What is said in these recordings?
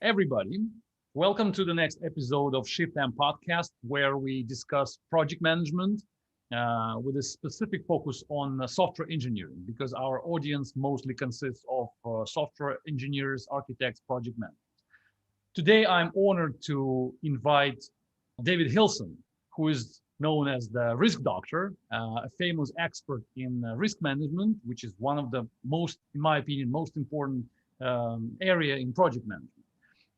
everybody. Welcome to the next episode of Shift M Podcast, where we discuss project management with a specific focus on software engineering, because our audience mostly consists of software engineers, architects, project managers. Today, I'm honored to invite David Hilson, who is known as the risk doctor, a famous expert in risk management, which is one of the most, in my opinion, most important area in project management.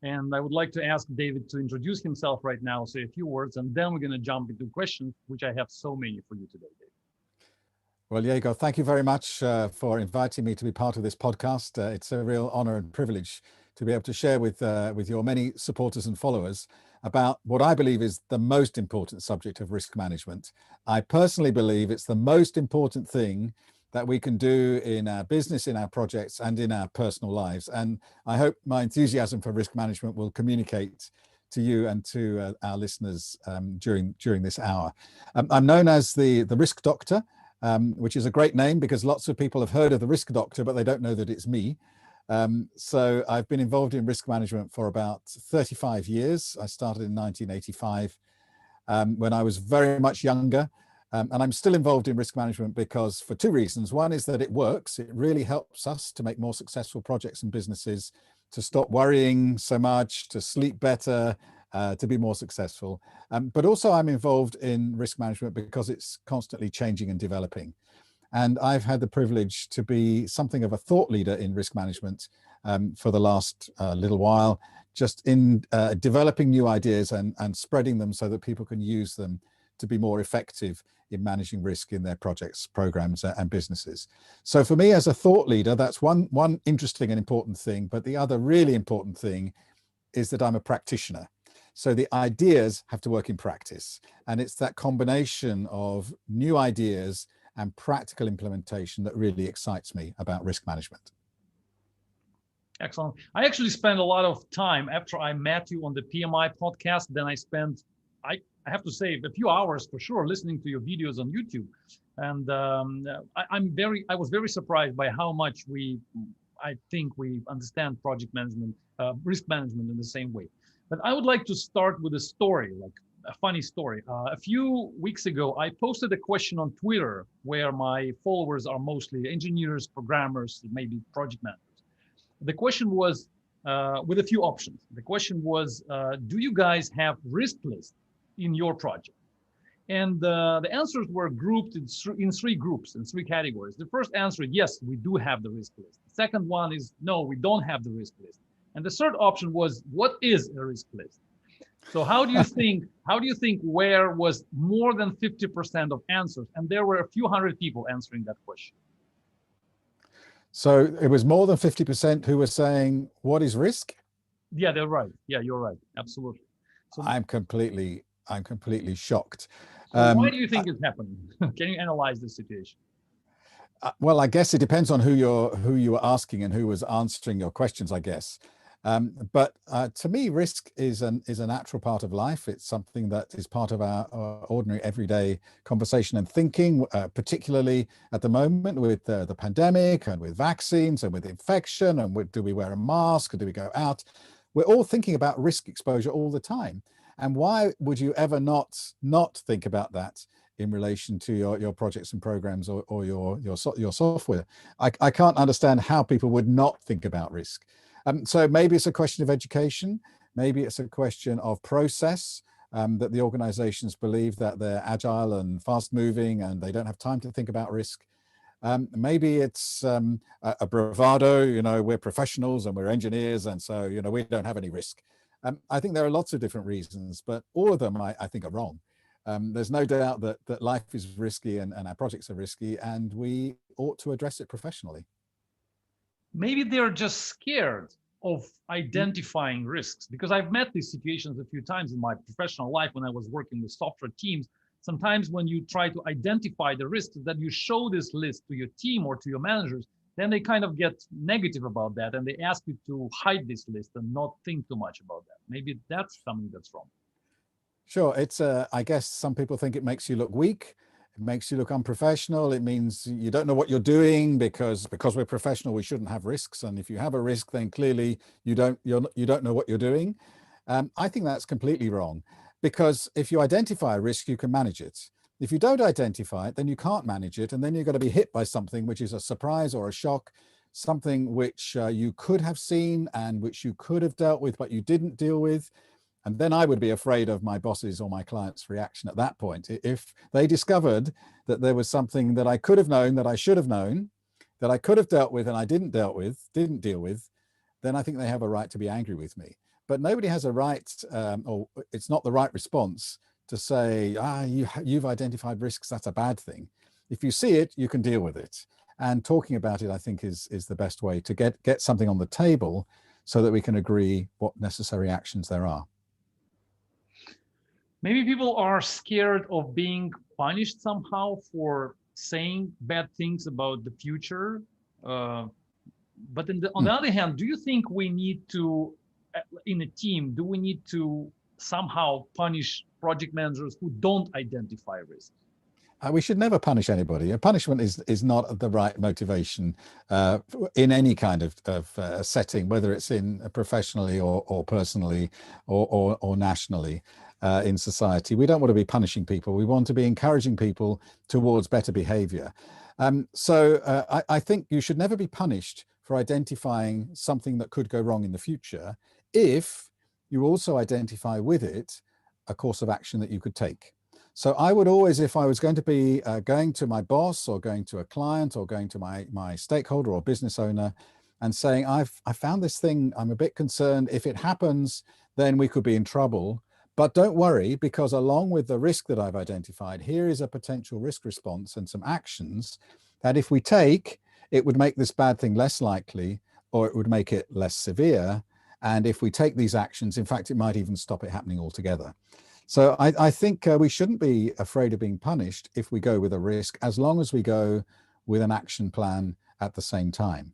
And I would like to ask David to introduce himself right now, say a few words, and then we're going to jump into questions, which I have so many for you today, David. Well, Diego, thank you very much for inviting me to be part of this podcast. It's a real honor and privilege to be able to share with your many supporters and followers about what I believe is the most important subject of risk management. I personally believe it's the most important thing that we can do in our business, in our projects, and in our personal lives. And I hope my enthusiasm for risk management will communicate to you and to our listeners during this hour. I'm known as the risk doctor, which is a great name because lots of people have heard of the risk doctor, but they don't know that it's me. So I've been involved in risk management for about 35 years. I started in 1985 when I was very much younger. And I'm still involved in risk management because for two reasons. One is that it works. It really helps us to make more successful projects and businesses, to stop worrying so much, to sleep better, to be more successful. But also I'm involved in risk management because it's constantly changing and developing. And I've had the privilege to be something of a thought leader in risk management for the last little while, just in developing new ideas and spreading them so that people can use them to be more effective in managing risk in their projects, programs, and businesses. So for me as a thought leader, that's one interesting and important thing. But the other really important thing is that I'm a practitioner. So the ideas have to work in practice. And it's that combination of new ideas and practical implementation that really excites me about risk management. Excellent. I actually spent a lot of time after I met you on the PMI podcast. Then I spent, I have to say, a few hours for sure listening to your videos on YouTube. And I was very surprised by how much I think we understand project management, risk management in the same way. But I would like to start with a story, like a funny story. A few weeks ago, I posted a question on Twitter where my followers are mostly engineers, programmers, maybe project managers. The question was with a few options. The question was, do you guys have risk lists in your project? And the answers were grouped in three groups, in three categories. The first answer, yes, we do have the risk list. The second one is, no, we don't have the risk list. And the third option was, what is a risk list? So how do you think where was more than 50% of answers? And there were a few hundred people answering that question. So it was more than 50% who were saying, what is risk? Yeah, they're right. Yeah, you're right. Absolutely. So I'm completely shocked. So why do you think it's happening? Can you analyze the situation? Well, I guess it depends on who you were asking and who was answering your questions, I guess. But to me, risk is a natural part of life. It's something that is part of our ordinary everyday conversation and thinking, particularly at the moment with the pandemic and with vaccines and with infection and do we wear a mask or do we go out? We're all thinking about risk exposure all the time. And why would you ever not think about that in relation to your projects and programs or your software? I can't understand how people would not think about risk. So maybe it's a question of education. Maybe it's a question of process, that the organizations believe that they're agile and fast moving and they don't have time to think about risk. Maybe it's a bravado, we're professionals and we're engineers and so, we don't have any risk. I think there are lots of different reasons, but all of them I think are wrong. There's no doubt that life is risky and our projects are risky and we ought to address it professionally. Maybe they're just scared of identifying risks, because I've met these situations a few times in my professional life when I was working with software teams. Sometimes when you try to identify the risks, that you show this list to your team or to your managers, then they kind of get negative about that and they ask you to hide this list and not think too much about that. Maybe that's something that's wrong. Sure. It's I guess some people think it makes you look weak. It makes you look unprofessional. It means you don't know what you're doing because we're professional, we shouldn't have risks. And if you have a risk, then clearly you don't know what you're doing. I think that's completely wrong, because if you identify a risk, you can manage it. If you don't identify it, then you can't manage it. And then you're going to be hit by something which is a surprise or a shock, something which you could have seen and which you could have dealt with, but you didn't deal with. And then I would be afraid of my boss's or my client's reaction at that point. If they discovered that there was something that I could have known, that I should have known, that I could have dealt with and I didn't deal with, then I think they have a right to be angry with me. But nobody has a right, or it's not the right response to say, you've identified risks, that's a bad thing. If you see it, you can deal with it. And talking about it, I think, is the best way to get something on the table so that we can agree what necessary actions there are. Maybe people are scared of being punished somehow for saying bad things about the future. But on the other hand, do you think we need to, in a team, do we need to somehow punish project managers who don't identify risks? We should never punish anybody. A punishment is not the right motivation in any kind of setting, whether it's in professionally or personally or nationally in society. We don't want to be punishing people. We want to be encouraging people towards better behavior. So I think you should never be punished for identifying something that could go wrong in the future, if you also identify with it a course of action that you could take. So I would always, if I was going to be going to my boss or going to a client or going to my stakeholder or business owner and saying, I found this thing, I'm a bit concerned. If it happens, then we could be in trouble. But don't worry, because along with the risk that I've identified, here is a potential risk response and some actions that if we take, it would make this bad thing less likely, or it would make it less severe. And if we take these actions, in fact, it might even stop it happening altogether. So I think we shouldn't be afraid of being punished if we go with a risk, as long as we go with an action plan at the same time.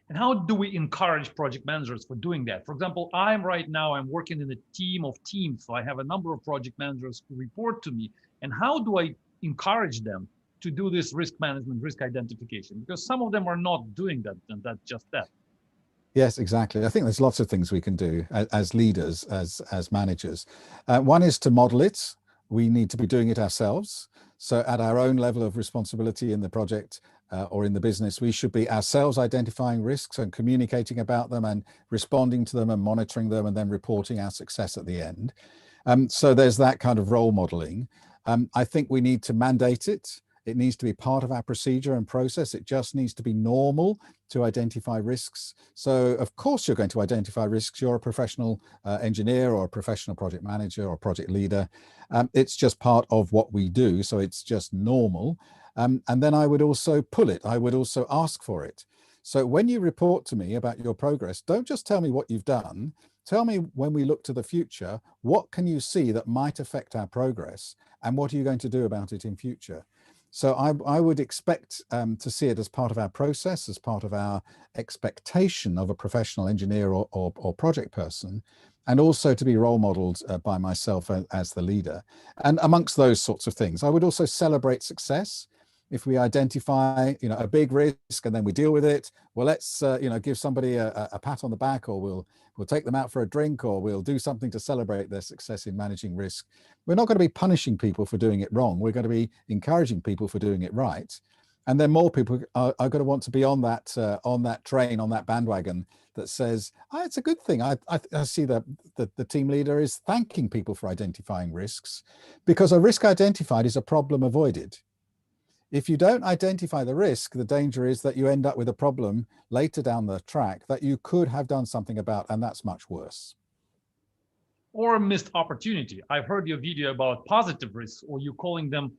And how do we encourage project managers for doing that? For example, I'm working in a team of teams. So I have a number of project managers who report to me. And how do I encourage them to do this risk management, risk identification? Because some of them are not doing that, and that's just that. Yes, exactly. I think there's lots of things we can do as leaders, as managers. One is to model it. We need to be doing it ourselves. So at our own level of responsibility in the project or in the business, we should be ourselves identifying risks and communicating about them and responding to them and monitoring them and then reporting our success at the end. So there's that kind of role modeling. I think we need to mandate it. It needs to be part of our procedure and process. It just needs to be normal to identify risks. So of course you're going to identify risks. You're a professional engineer or a professional project manager or project leader. It's just part of what we do. So it's just normal. And then I would also pull it. I would also ask for it. So when you report to me about your progress, don't just tell me what you've done. Tell me, when we look to the future, what can you see that might affect our progress? And what are you going to do about it in future? So I would expect to see it as part of our process, as part of our expectation of a professional engineer or project person, and also to be role modeled by myself as the leader. And amongst those sorts of things, I would also celebrate success. If we identify, a big risk and then we deal with it, well, let's, give somebody a pat on the back, or we'll take them out for a drink, or we'll do something to celebrate their success in managing risk. We're not going to be punishing people for doing it wrong. We're going to be encouraging people for doing it right. And then more people are going to want to be on that train, on that bandwagon that says, it's a good thing. I see that the team leader is thanking people for identifying risks, because a risk identified is a problem avoided. If you don't identify the risk, the danger is that you end up with a problem later down the track that you could have done something about, and that's much worse. Or a missed opportunity. I've heard your video about positive risks, or you're calling them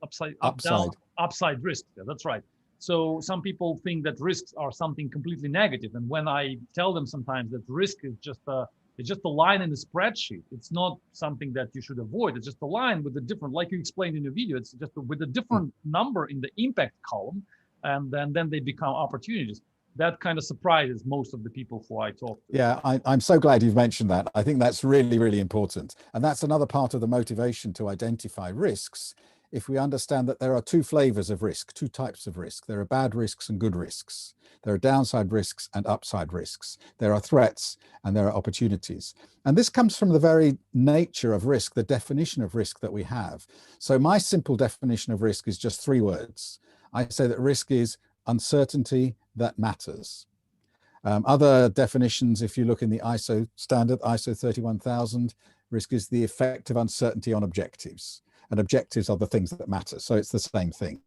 upside risks. Yeah, that's right. So some people think that risks are something completely negative, and when I tell them sometimes that risk is just a line in the spreadsheet, it's not something that you should avoid. It's just a line with a different, like you explained in your video, it's just with a different number in the impact column, and then they become opportunities. that kind of surprises most of the people who I talk to. Yeah, I'm so glad you've mentioned that. I think that's really, really important. And that's another part of the motivation to identify risks. If we understand that there are two flavors of risk, two types of risk, there are bad risks and good risks. There are downside risks and upside risks. There are threats and there are opportunities. And this comes from the very nature of risk, the definition of risk that we have. So my simple definition of risk is just 3 words. I say that risk is uncertainty that matters. Other definitions, if you look in the ISO standard, ISO 31000, risk is the effect of uncertainty on objectives. And objectives are the things that matter. So it's the same thing.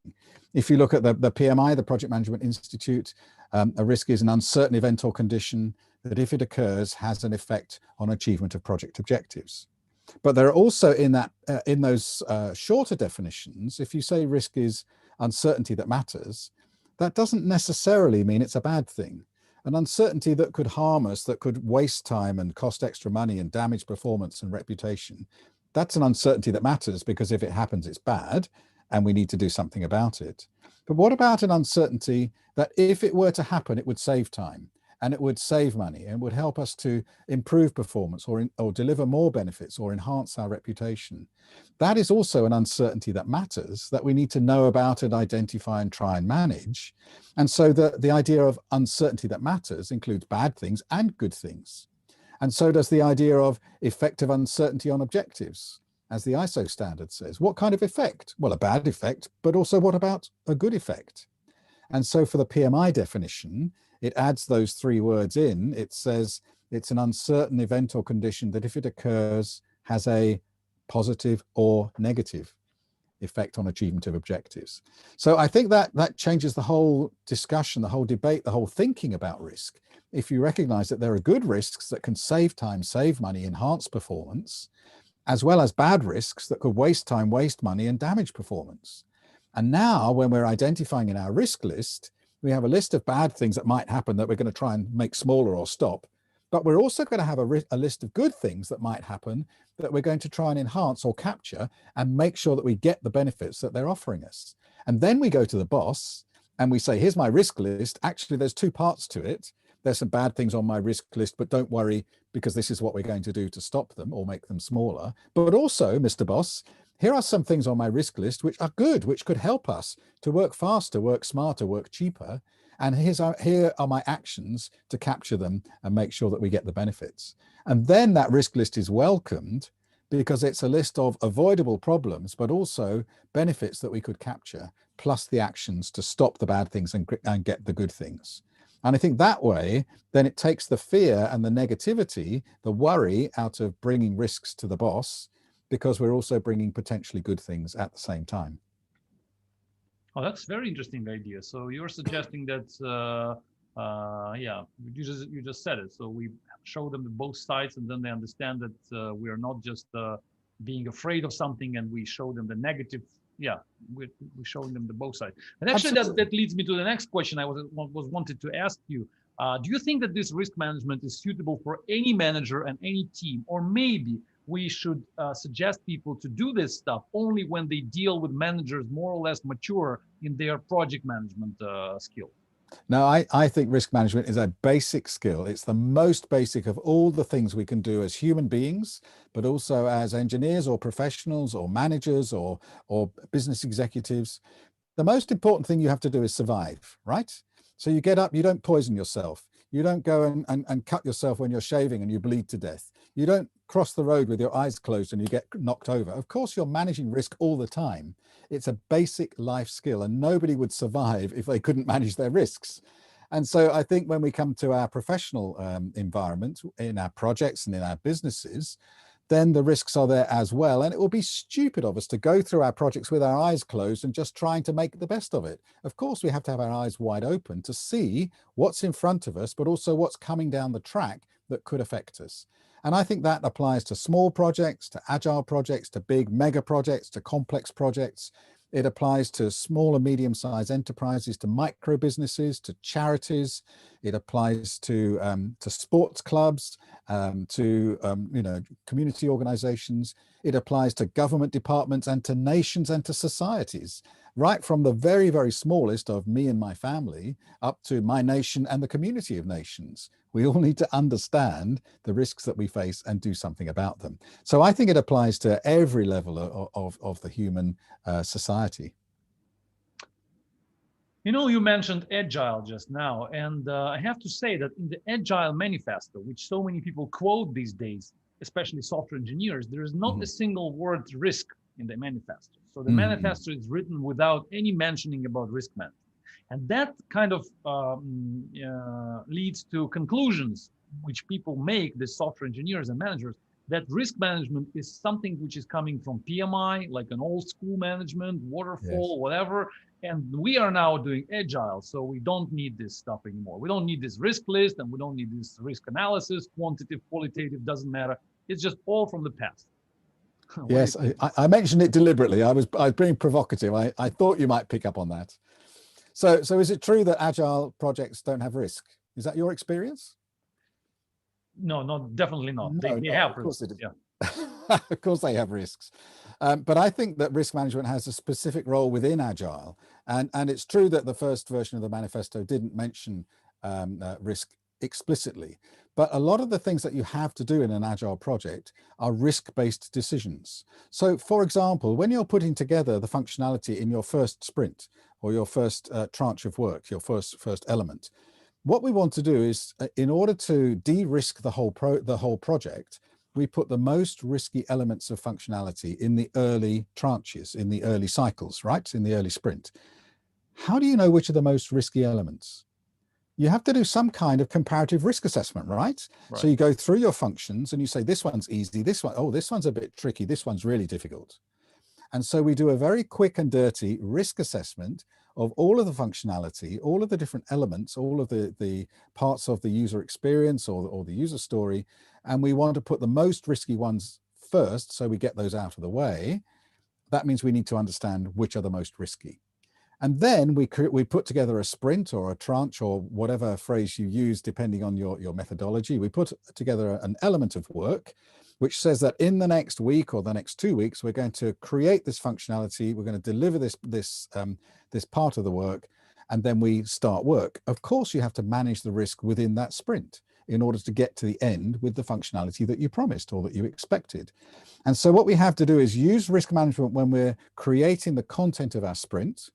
If you look at the PMI, the Project Management Institute, a risk is an uncertain event or condition that, if it occurs, has an effect on achievement of project objectives. But there are also in those shorter definitions, if you say risk is uncertainty that matters, that doesn't necessarily mean it's a bad thing. An uncertainty that could harm us, that could waste time and cost extra money and damage performance and reputation, that's an uncertainty that matters, because if it happens, it's bad and we need to do something about it. But what about an uncertainty that, if it were to happen, it would save time and it would save money and would help us to improve performance or deliver more benefits or enhance our reputation? That is also an uncertainty that matters, that we need to know about and identify and try and manage. And so the idea of uncertainty that matters includes bad things and good things. And so does the idea of effective uncertainty on objectives, as the ISO standard says. What kind of effect? Well, a bad effect, but also what about a good effect? And so for the PMI definition, it adds those 3 words in. It says it's an uncertain event or condition that, if it occurs, has a positive or negative effect on achievement of objectives. So I think that changes the whole discussion, the whole debate, the whole thinking about risk. If you recognize that there are good risks that can save time, save money, enhance performance, as well as bad risks that could waste time, waste money, and damage performance. And now, when we're identifying in our risk list, we have a list of bad things that might happen that we're going to try and make smaller or stop. But we're also going to have a list of good things that might happen that we're going to try and enhance or capture and make sure that we get the benefits that they're offering us. And then we go to the boss and we say, here's my risk list. Actually, there's 2 parts to it. There's some bad things on my risk list, but don't worry, because this is what we're going to do to stop them or make them smaller. But also, Mr. Boss, here are some things on my risk list which are good, which could help us to work faster, work smarter, work cheaper. And here are my actions to capture them and make sure that we get the benefits. And then that risk list is welcomed, because it's a list of avoidable problems, but also benefits that we could capture, plus the actions to stop the bad things and get the good things. And I think that way, then it takes the fear and the negativity, the worry, out of bringing risks to the boss, because we're also bringing potentially good things at the same time. Oh, that's a very interesting idea. So you're suggesting that, yeah, you just said it. So we show them both sides, and then they understand that we are not just being afraid of something, and we show them the negative. Yeah, we're showing them the both sides. And actually, that leads me to the next question I was wanted to ask you. Do you think that this risk management is suitable for any manager and any team, or maybe we should suggest people to do this stuff only when they deal with managers more or less mature in their project management skill? No, I think risk management is a basic skill. It's the most basic of all the things we can do as human beings, but also as engineers or professionals or managers or business executives. The most important thing you have to do is survive, right? So you get up, you don't poison yourself. You don't go and cut yourself when you're shaving and you bleed to death. You don't cross the road with your eyes closed and you get knocked over. Of course, you're managing risk all the time. It's a basic life skill, and nobody would survive if they couldn't manage their risks. And so I think when we come to our professional environment, in our projects and in our businesses, then the risks are there as well. And it will be stupid of us to go through our projects with our eyes closed and just trying to make the best of it. Of course, we have to have our eyes wide open to see what's in front of us, but also what's coming down the track that could affect us. And I think that applies to small projects, to agile projects, to big mega projects, to complex projects. It applies to small and medium-sized enterprises, to micro businesses, to charities. It applies to sports clubs, to community organizations. It applies to government departments and to nations and to societies. right from the very, very smallest of me and my family up to my nation and the community of nations. We all need to understand the risks that we face and do something about them. So I think it applies to every level of the human society. You know, you mentioned Agile just now, and I have to say that in the Agile manifesto, which so many people quote these days, especially software engineers, there is not a single word risk in the manifesto. So the manifesto is written without any mentioning about risk management. And that kind of leads to conclusions which people make, the software engineers and managers, that risk management is something which is coming from PMI, like an old school management, waterfall, whatever. And we are now doing Agile, so we don't need this stuff anymore. We don't need this risk list, and we don't need this risk analysis, quantitative, qualitative, doesn't matter. It's just all from the past. Yes, I mentioned it deliberately. I was being provocative. I thought you might pick up on that. So is it true that Agile projects don't have risk? Is that your experience? No, definitely not. No, they have of course risks. they do. Of course they have risks. But I think that risk management has a specific role within Agile. And it's true that the first version of the manifesto didn't mention risk explicitly. But a lot of the things that you have to do in an Agile project are risk-based decisions. So for example, when you're putting together the functionality in your first sprint or your first tranche of work, your first element, what we want to do is, in order to de-risk the whole project, we put the most risky elements of functionality in the early tranches, in the early cycles, right? In the early sprint. How do you know which are the most risky elements? You have to do some kind of comparative risk assessment, right? So you go through your functions and you say, this one's easy, this one's a bit tricky, this one's really difficult. And so we do a very quick and dirty risk assessment of all of the functionality, all of the different elements, all of the parts of the user experience or the user story. And we want to put the most risky ones first, so we get those out of the way. That means we need to understand which are the most risky. And then we put together a sprint or a tranche or whatever phrase you use, depending on your methodology. We put together an element of work which says that in the next week or the next 2 weeks, we're going to create this functionality. We're going to deliver this part of the work, and then we start work. Of course, you have to manage the risk within that sprint in order to get to the end with the functionality that you promised or that you expected. And so what we have to do is use risk management when we're creating the content of our sprint.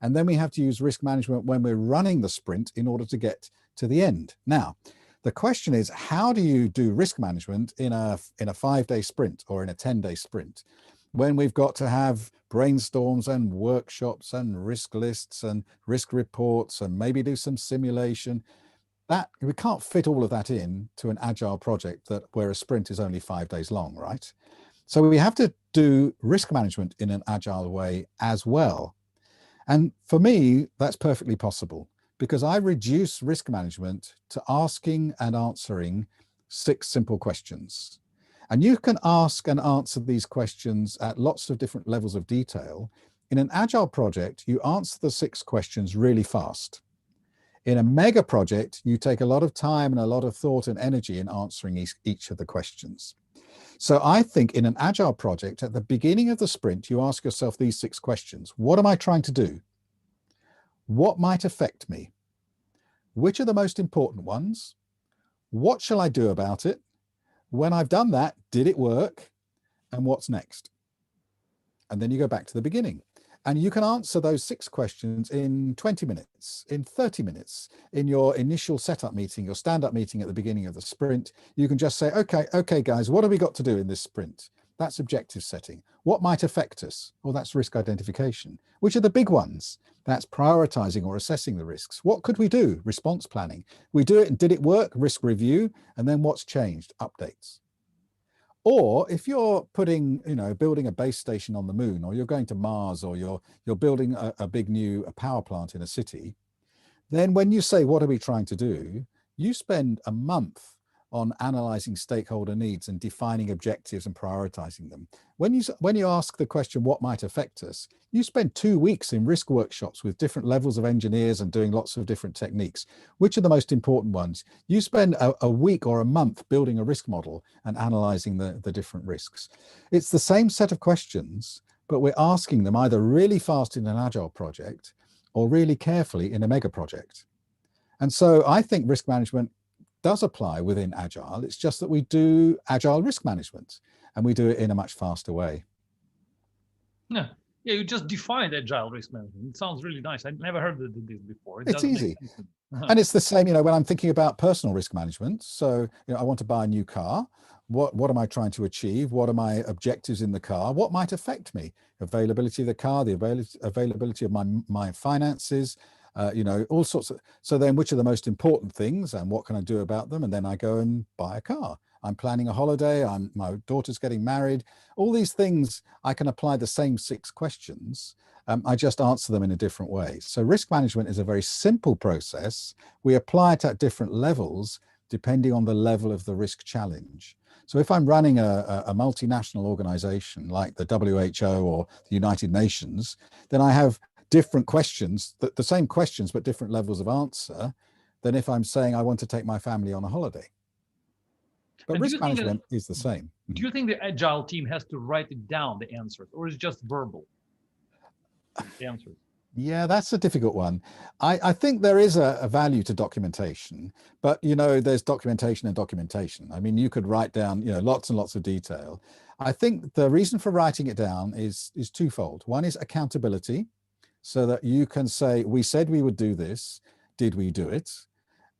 And then we have to use risk management when we're running the sprint in order to get to the end. Now, the question is, how do you do risk management in a 5-day sprint or in a 10-day sprint when we've got to have brainstorms and workshops and risk lists and risk reports and maybe do some simulation? That we can't fit all of that in to an Agile project where a sprint is only 5 days long, right? So we have to do risk management in an Agile way as well. And for me, that's perfectly possible, because I reduce risk management to asking and answering 6 simple questions. And you can ask and answer these questions at lots of different levels of detail. In an Agile project, you answer the 6 questions really fast. In a mega project, you take a lot of time and a lot of thought and energy in answering each of the questions. So I think in an Agile project, at the beginning of the sprint, you ask yourself these 6 questions. What am I trying to do? What might affect me? Which are the most important ones? What shall I do about it? When I've done that, did it work? And what's next? And then you go back to the beginning. And you can answer those 6 questions in 20 minutes, in 30 minutes, in your initial setup meeting, your stand-up meeting at the beginning of the sprint. You can just say, okay, guys, what have we got to do in this sprint? That's objective setting. What might affect us? Well, that's risk identification. Which are the big ones? That's prioritizing or assessing the risks. What could we do? Response planning. We do it and did it work? Risk review. And then what's changed? Updates. Or if you're building a base station on the moon, or you're going to Mars, or you're building a big new power plant in a city, then when you say, what are we trying to do? You spend a month on analyzing stakeholder needs and defining objectives and prioritizing them. When you ask the question, what might affect us, you spend 2 weeks in risk workshops with different levels of engineers and doing lots of different techniques. Which are the most important ones? You spend a week or a month building a risk model and analyzing the different risks. It's the same set of questions, but we're asking them either really fast in an Agile project or really carefully in a mega project. And so I think risk management does apply within Agile. It's just that we do Agile risk management and we do it in a much faster way. Yeah. Yeah, you just defined agile risk management. It sounds really nice. I never heard of this before. It's easy. Uh-huh. And it's the same, you know, when I'm thinking about personal risk management. So, you know, I want to buy a new car. What am I trying to achieve? What are my objectives in the car? What might affect me? Availability of the car, the availability of my finances, you know, all sorts of. So then which are the most important things and what can I do about them? And then I go and buy a car. I'm planning a holiday. My daughter's getting married. All these things, I can apply the same 6 questions. I just answer them in a different way. So risk management is a very simple process. We apply it at different levels, depending on the level of the risk challenge. So if I'm running a multinational organization like the WHO or the United Nations, then I have different questions, the same questions, but different levels of answer than if I'm saying I want to take my family on a holiday. But risk management is the same. Do you think the Agile team has to write it down, the answers, or is it just verbal? The answers. Yeah, that's a difficult one. I think there is a value to documentation, but you know, there's documentation and documentation. I mean, you could write down, you know, lots and lots of detail. I think the reason for writing it down is twofold. One is accountability, so that you can say, we said we would do this, did we do it?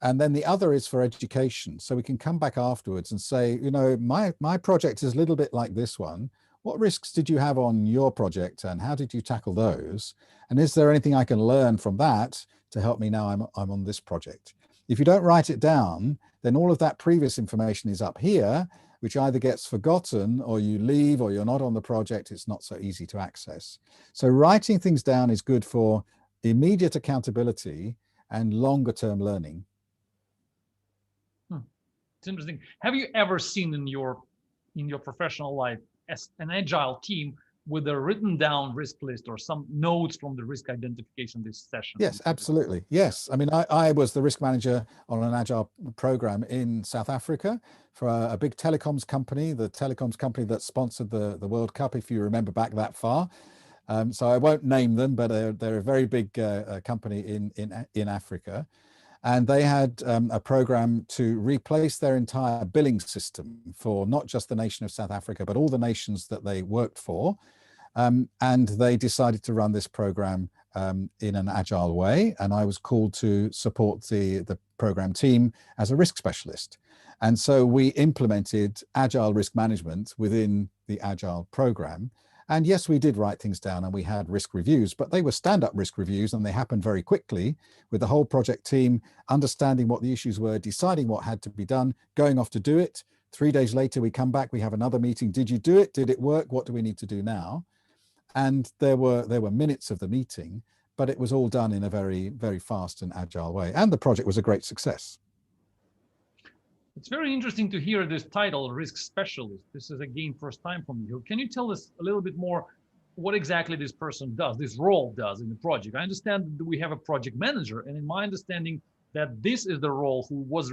And then the other is for education. So we can come back afterwards and say, you know, my project is a little bit like this one. What risks did you have on your project and how did you tackle those? And is there anything I can learn from that to help me now I'm on this project? If you don't write it down, then all of that previous information is up here, which either gets forgotten or you leave or you're not on the project. It's not so easy to access. So writing things down is good for immediate accountability and longer term learning. It's interesting. Have you ever seen in your professional life as an Agile team with a written down risk list or some notes from the risk identification this session? Yes, absolutely. Yes. I mean, I was the risk manager on an Agile program in South Africa for a big telecoms company, the telecoms company that sponsored the World Cup, if you remember back that far. So I won't name them, but they're a very big company in Africa. And they had a program to replace their entire billing system for not just the nation of South Africa, but all the nations that they worked for. And they decided to run this program in an Agile way. And I was called to support the program team as a risk specialist. And so we implemented Agile risk management within the Agile program. And yes, we did write things down and we had risk reviews, but they were stand-up risk reviews and they happened very quickly with the whole project team understanding what the issues were, deciding what had to be done, going off to do it. 3 days later, we come back, we have another meeting. Did you do it? Did it work? What do we need to do now? And there were minutes of the meeting, but it was all done in a very, very fast and agile way. And the project was a great success. It's very interesting to hear this title, risk specialist. This is again first time from you. Can you tell us a little bit more what exactly this person does, this role does in the project? I understand that we have a project manager, and in my understanding that this is the role who is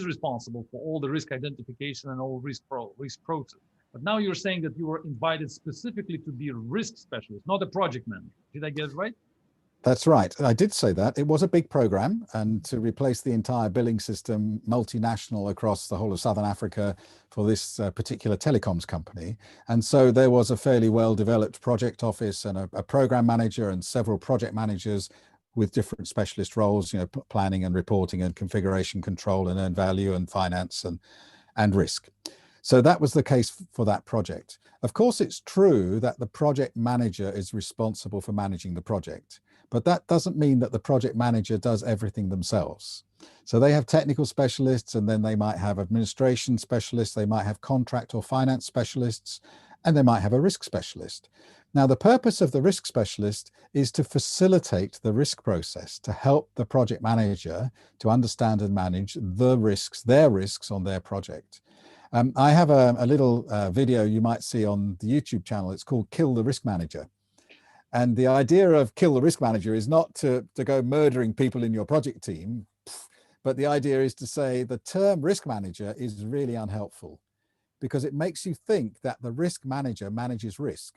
responsible for all the risk identification and all risk process. But now you're saying that you were invited specifically to be a risk specialist, not a project manager. Did I get it right? That's right. I did say that. It was a big program, and to replace the entire billing system, multinational across the whole of Southern Africa for this particular telecoms company. And so there was a fairly well-developed project office and a program manager and several project managers with different specialist roles, you know, planning and reporting and configuration control and earned value and finance and risk. So that was the case for that project. Of course, it's true that the project manager is responsible for managing the project, but that doesn't mean that the project manager does everything themselves. So they have technical specialists, and then they might have administration specialists, they might have contract or finance specialists, and they might have a risk specialist. Now, the purpose of the risk specialist is to facilitate the risk process, to help the project manager to understand and manage the risks, their risks on their project. I have a little video you might see on the YouTube channel. It's called Kill the Risk Manager. And the idea of kill the risk manager is not to go murdering people in your project team, but the idea is to say the term risk manager is really unhelpful because it makes you think that the risk manager manages risk.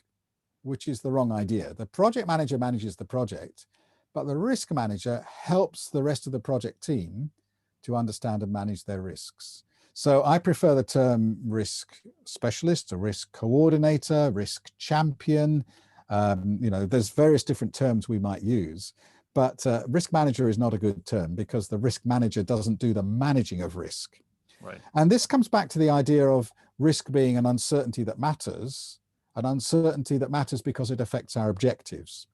which is the wrong idea. The project manager manages the project, but the risk manager helps the rest of the project team to understand and manage their risks. So I prefer the term risk specialist, a risk coordinator, risk champion. There's various different terms we might use, but risk manager is not a good term because the risk manager doesn't do the managing of risk. Right. And this comes back to the idea of risk being an uncertainty that matters, an uncertainty that matters because it affects our objectives.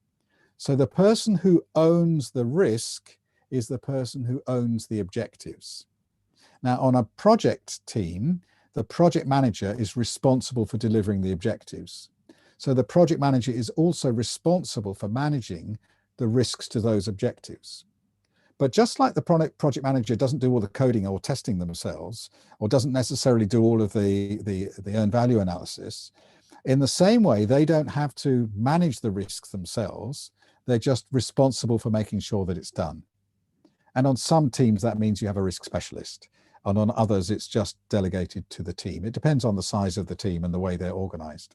So the person who owns the risk is the person who owns the objectives. Now, on a project team, the project manager is responsible for delivering the objectives. So the project manager is also responsible for managing the risks to those objectives. But just like the project manager doesn't do all the coding or testing themselves, or doesn't necessarily do all of the earned value analysis, in the same way, they don't have to manage the risks themselves. They're just responsible for making sure that it's done. And on some teams, that means you have a risk specialist. And on others, it's just delegated to the team. It depends on the size of the team and the way they're organized.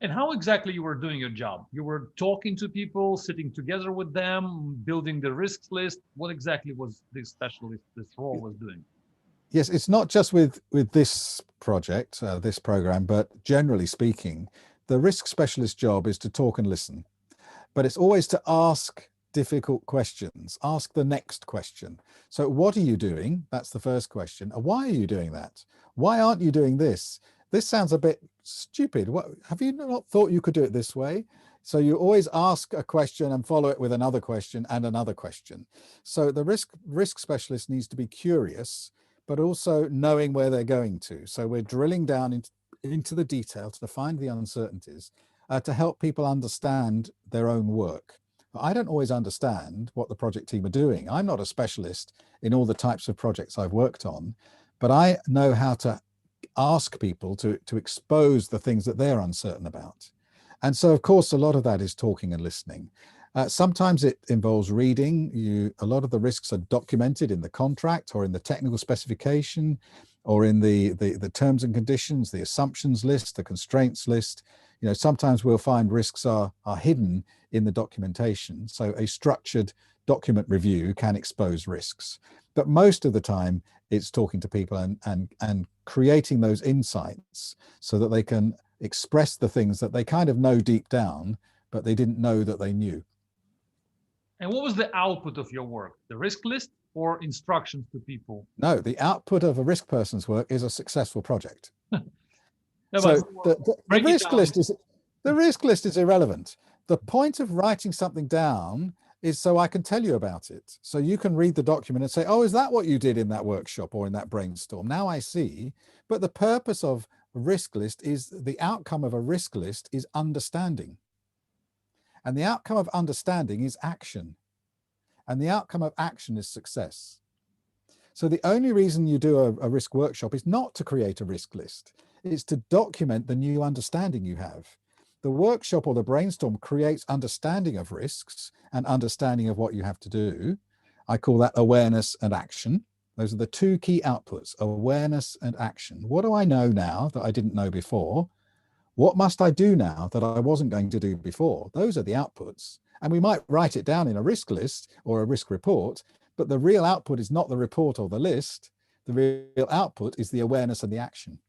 And how exactly you were doing your job? You were talking to people, sitting together with them, building the risks list. What exactly was this specialist, this role was doing? Yes, it's not just with this project, this program, but generally speaking, the risk specialist job is to talk and listen. But it's always to ask difficult questions, ask the next question. So what are you doing? That's the first question. Why are you doing that? Why aren't you doing this? This sounds a bit stupid. What, have you not thought you could do it this way? So you always ask a question and follow it with another question and another question. So the risk specialist needs to be curious, but also knowing where they're going to. So we're drilling down into the detail to find the uncertainties, to help people understand their own work. I don't always understand what the project team are doing. I'm not a specialist in all the types of projects I've worked on, but I know how to ask people to expose the things that they're uncertain about. And so, of course, a lot of that is talking and listening. Sometimes it involves reading. A lot of the risks are documented in the contract or in the technical specification or in the terms and conditions, the assumptions list, the constraints list. Sometimes we'll find risks are hidden in the documentation. So a structured document review can expose risks. But most of the time, it's talking to people and creating those insights so that they can express the things that they kind of know deep down, but they didn't know that they knew. And what was the output of your work? The risk list or instructions to people? No, the output of a risk person's work is a successful project. No, so the risk list is irrelevant. The point of writing something down is so I can tell you about it. So you can read the document and say, oh, is that what you did in that workshop or in that brainstorm? Now I see. But the purpose of a risk list is the outcome of a risk list is understanding. And the outcome of understanding is action. And the outcome of action is success. So the only reason you do a risk workshop is not to create a risk list. It's to document the new understanding you have. The workshop or the brainstorm creates understanding of risks and understanding of what you have to do. I call that awareness and action. Those are the two key outputs, awareness and action. What do I know now that I didn't know before? What must I do now that I wasn't going to do before? Those are the outputs. And we might write it down in a risk list or a risk report, but the real output is not the report or the list. The real output is the awareness and the action.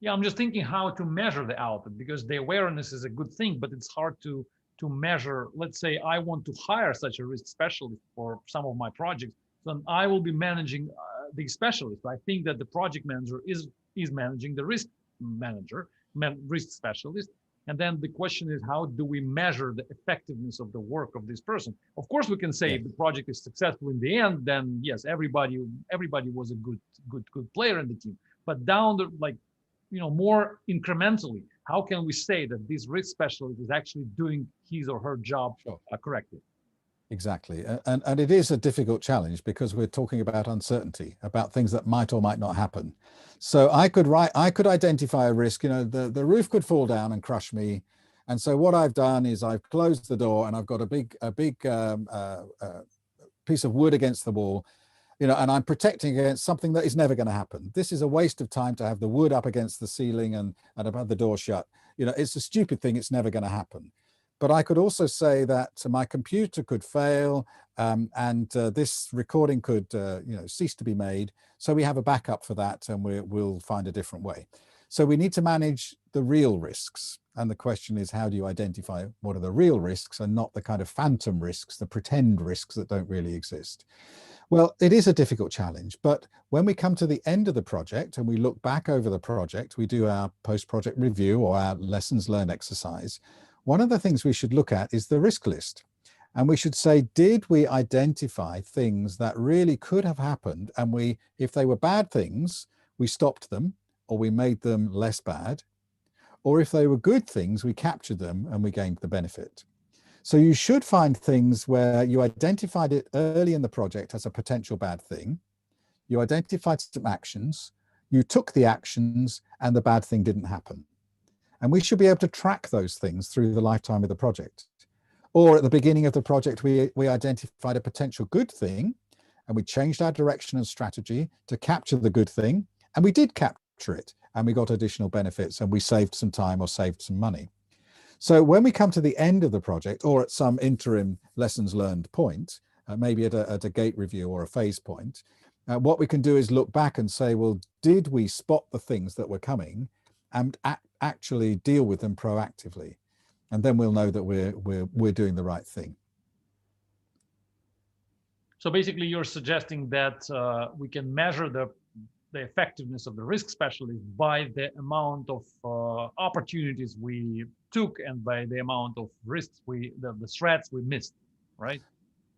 Yeah, I'm just thinking how to measure the output, because the awareness is a good thing, but it's hard to measure. Let's say I want to hire such a risk specialist for some of my projects, then I will be managing the specialist. I think that the project manager is managing the risk risk specialist. And then the question is, how do we measure the effectiveness of the work of this person? Of course, we can say if the project is successful in the end, then yes, everybody was a good player in the team. But down the more incrementally, how can we say that this risk specialist is actually doing his or her job correctly? Exactly. And it is a difficult challenge because we're talking about uncertainty, about things that might or might not happen. So I could identify a risk, the roof could fall down and crush me. And so what I've done is I've closed the door and I've got a big piece of wood against the wall. and I'm protecting against something that is never going to happen. This is a waste of time to have the wood up against the ceiling and have the door shut. It's a stupid thing. It's never going to happen. But I could also say that my computer could fail, and this recording could, cease to be made. So we have a backup for that, and we'll find a different way. So we need to manage the real risks. And the question is, how do you identify what are the real risks and not the kind of phantom risks, the pretend risks that don't really exist? Well, it is a difficult challenge, but when we come to the end of the project and we look back over the project, we do our post-project review or our lessons learned exercise. One of the things we should look at is the risk list. And we should say, did we identify things that really could have happened? And if they were bad things, we stopped them or we made them less bad. Or if they were good things, we captured them and we gained the benefit. So you should find things where you identified it early in the project as a potential bad thing. You identified some actions, you took the actions, and the bad thing didn't happen. And we should be able to track those things through the lifetime of the project. Or at the beginning of the project, we identified a potential good thing, and we changed our direction and strategy to capture the good thing, and we did capture it, and we got additional benefits, and we saved some time or saved some money. So when we come to the end of the project or at some interim lessons learned point, maybe at a gate review or a phase point, what we can do is look back and say, well, did we spot the things that were coming and actually deal with them proactively? And then we'll know that we're doing the right thing. So basically you're suggesting that we can measure the effectiveness of the risk specialist by the amount of opportunities we took and by the amount of risks the threats we missed, right?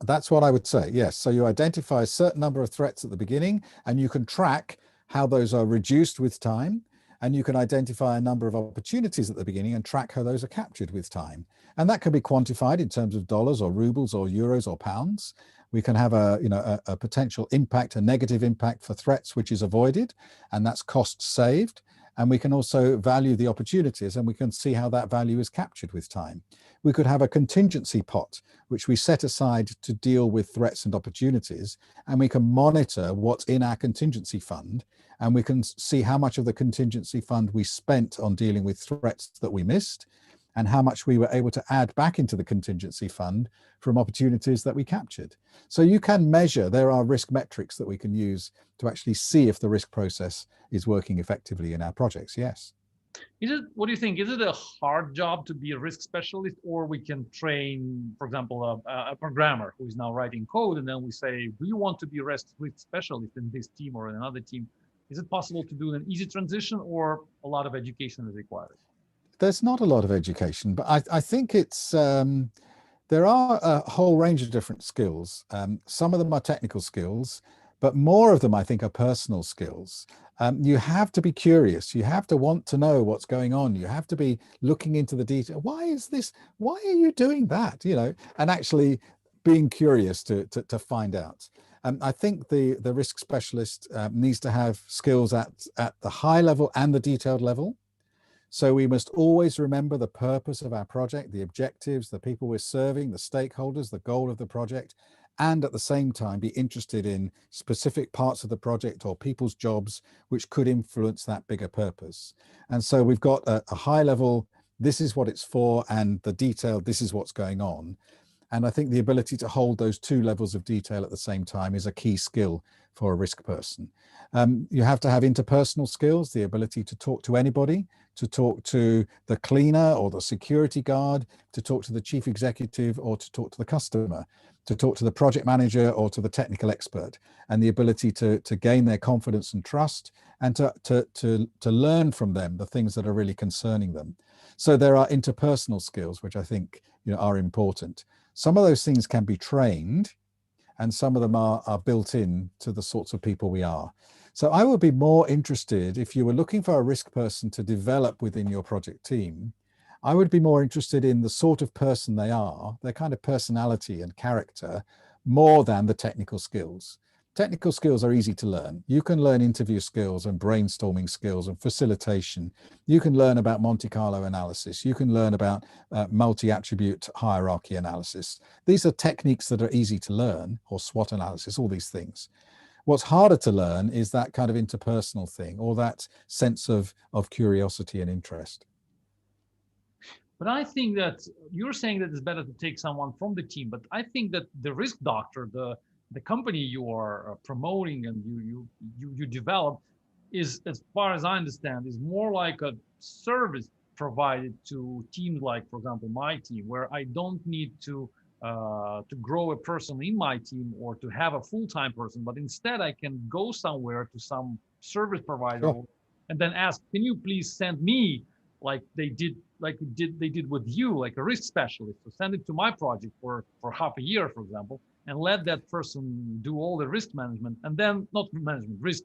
That's what I would say, yes. So you identify a certain number of threats at the beginning, and you can track how those are reduced with time, and you can identify a number of opportunities at the beginning and track how those are captured with time. And that can be quantified in terms of dollars or rubles or euros or pounds. We can have a potential impact, a negative impact for threats which is avoided, and that's cost saved. And we can also value the opportunities, and we can see how that value is captured with time. We could have a contingency pot, which we set aside to deal with threats and opportunities, and we can monitor what's in our contingency fund, and we can see how much of the contingency fund we spent on dealing with threats that we missed, and how much we were able to add back into the contingency fund from opportunities that we captured. So you can measure, there are risk metrics that we can use to actually see if the risk process is working effectively in our projects, yes. What do you think? Is it a hard job to be a risk specialist, or we can train, for example, a programmer who is now writing code, and then we say, do you want to be a risk specialist in this team or in another team? Is it possible to do an easy transition, or a lot of education is required? There's not a lot of education, but I think it's, there are a whole range of different skills. Some of them are technical skills, but more of them, I think, are personal skills. You have to be curious. You have to want to know what's going on. You have to be looking into the detail. Why is this? Why are you doing that? And actually being curious to find out. I think the risk specialist needs to have skills at the high level and the detailed level. So we must always remember the purpose of our project, the objectives, the people we're serving, the stakeholders, the goal of the project, and at the same time be interested in specific parts of the project or people's jobs which could influence that bigger purpose. And so we've got a high level, this is what it's for, and the detail, this is what's going on. And I think the ability to hold those two levels of detail at the same time is a key skill for a risk person. You have to have interpersonal skills, the ability to talk to anybody, to talk to the cleaner or the security guard, to talk to the chief executive or to talk to the customer, to talk to the project manager or to the technical expert, and the ability to gain their confidence and trust, and to learn from them the things that are really concerning them. So there are interpersonal skills which I think are important. Some of those things can be trained, and some of them are built in to the sorts of people we are. So I would be more interested, if you were looking for a risk person to develop within your project team, I would be more interested in the sort of person they are, their kind of personality and character, more than the technical skills. Technical skills are easy to learn. You can learn interview skills and brainstorming skills and facilitation. You can learn about Monte Carlo analysis. You can learn about multi-attribute hierarchy analysis. These are techniques that are easy to learn, or SWOT analysis, all these things. What's harder to learn is that kind of interpersonal thing, or that sense of curiosity and interest. But I think that you're saying that it's better to take someone from the team. But I think that the risk doctor, the company you are promoting and you develop, is, as far as I understand, is more like a service provided to teams like, for example, my team, where I don't need to grow a person in my team or to have a full-time person, but instead I can go somewhere to some service provider. Sure. And then ask, can you please send me, like they did with you, like a risk specialist, to send it to my project for half a year, for example, and let that person do all the risk management, and then not management, risk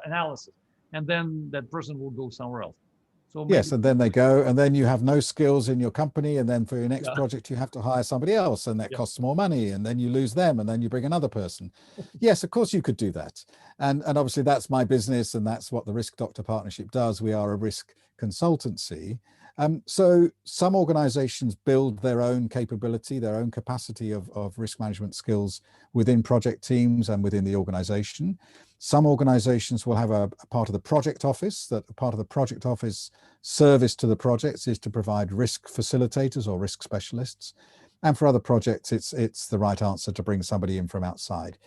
analysis, and then that person will go somewhere else. So maybe, Yes, and then they go, and then you have no skills in your company, and then for your next yeah, project you have to hire somebody else, and that yeah. costs more money, and then you lose them, and then you bring another person. Yes, of course you could do that, and obviously that's my business, and that's what the Risk Doctor Partnership does. We are a risk consultancy. So some organizations build their own capability, their own capacity of risk management skills within project teams and within the organization. Some organizations will have a part of the project office, that part of the project office service to the projects is to provide risk facilitators or risk specialists. And for other projects, it's the right answer to bring somebody in from outside.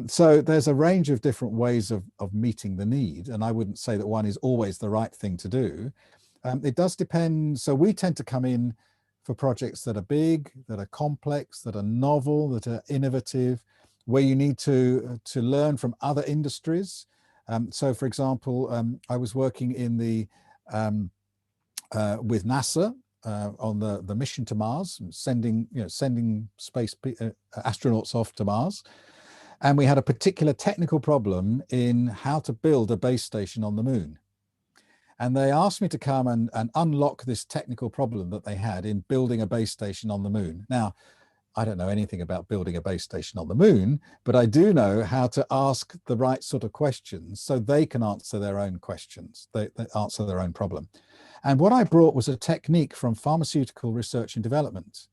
So there's a range of different ways of meeting the need. And I wouldn't say that one is always the right thing to do. It does depend. So we tend to come in for projects that are big, that are complex, that are novel, that are innovative, where you need to learn from other industries. So for example, I was working in the with NASA on the mission to Mars, sending space astronauts off to Mars. And we had a particular technical problem in how to build a base station on the moon. And they asked me to come and unlock this technical problem that they had in building a base station on the moon. Now, I don't know anything about building a base station on the moon, but I do know how to ask the right sort of questions so they can answer their own questions, they answer their own problem. And what I brought was a technique from pharmaceutical research and development,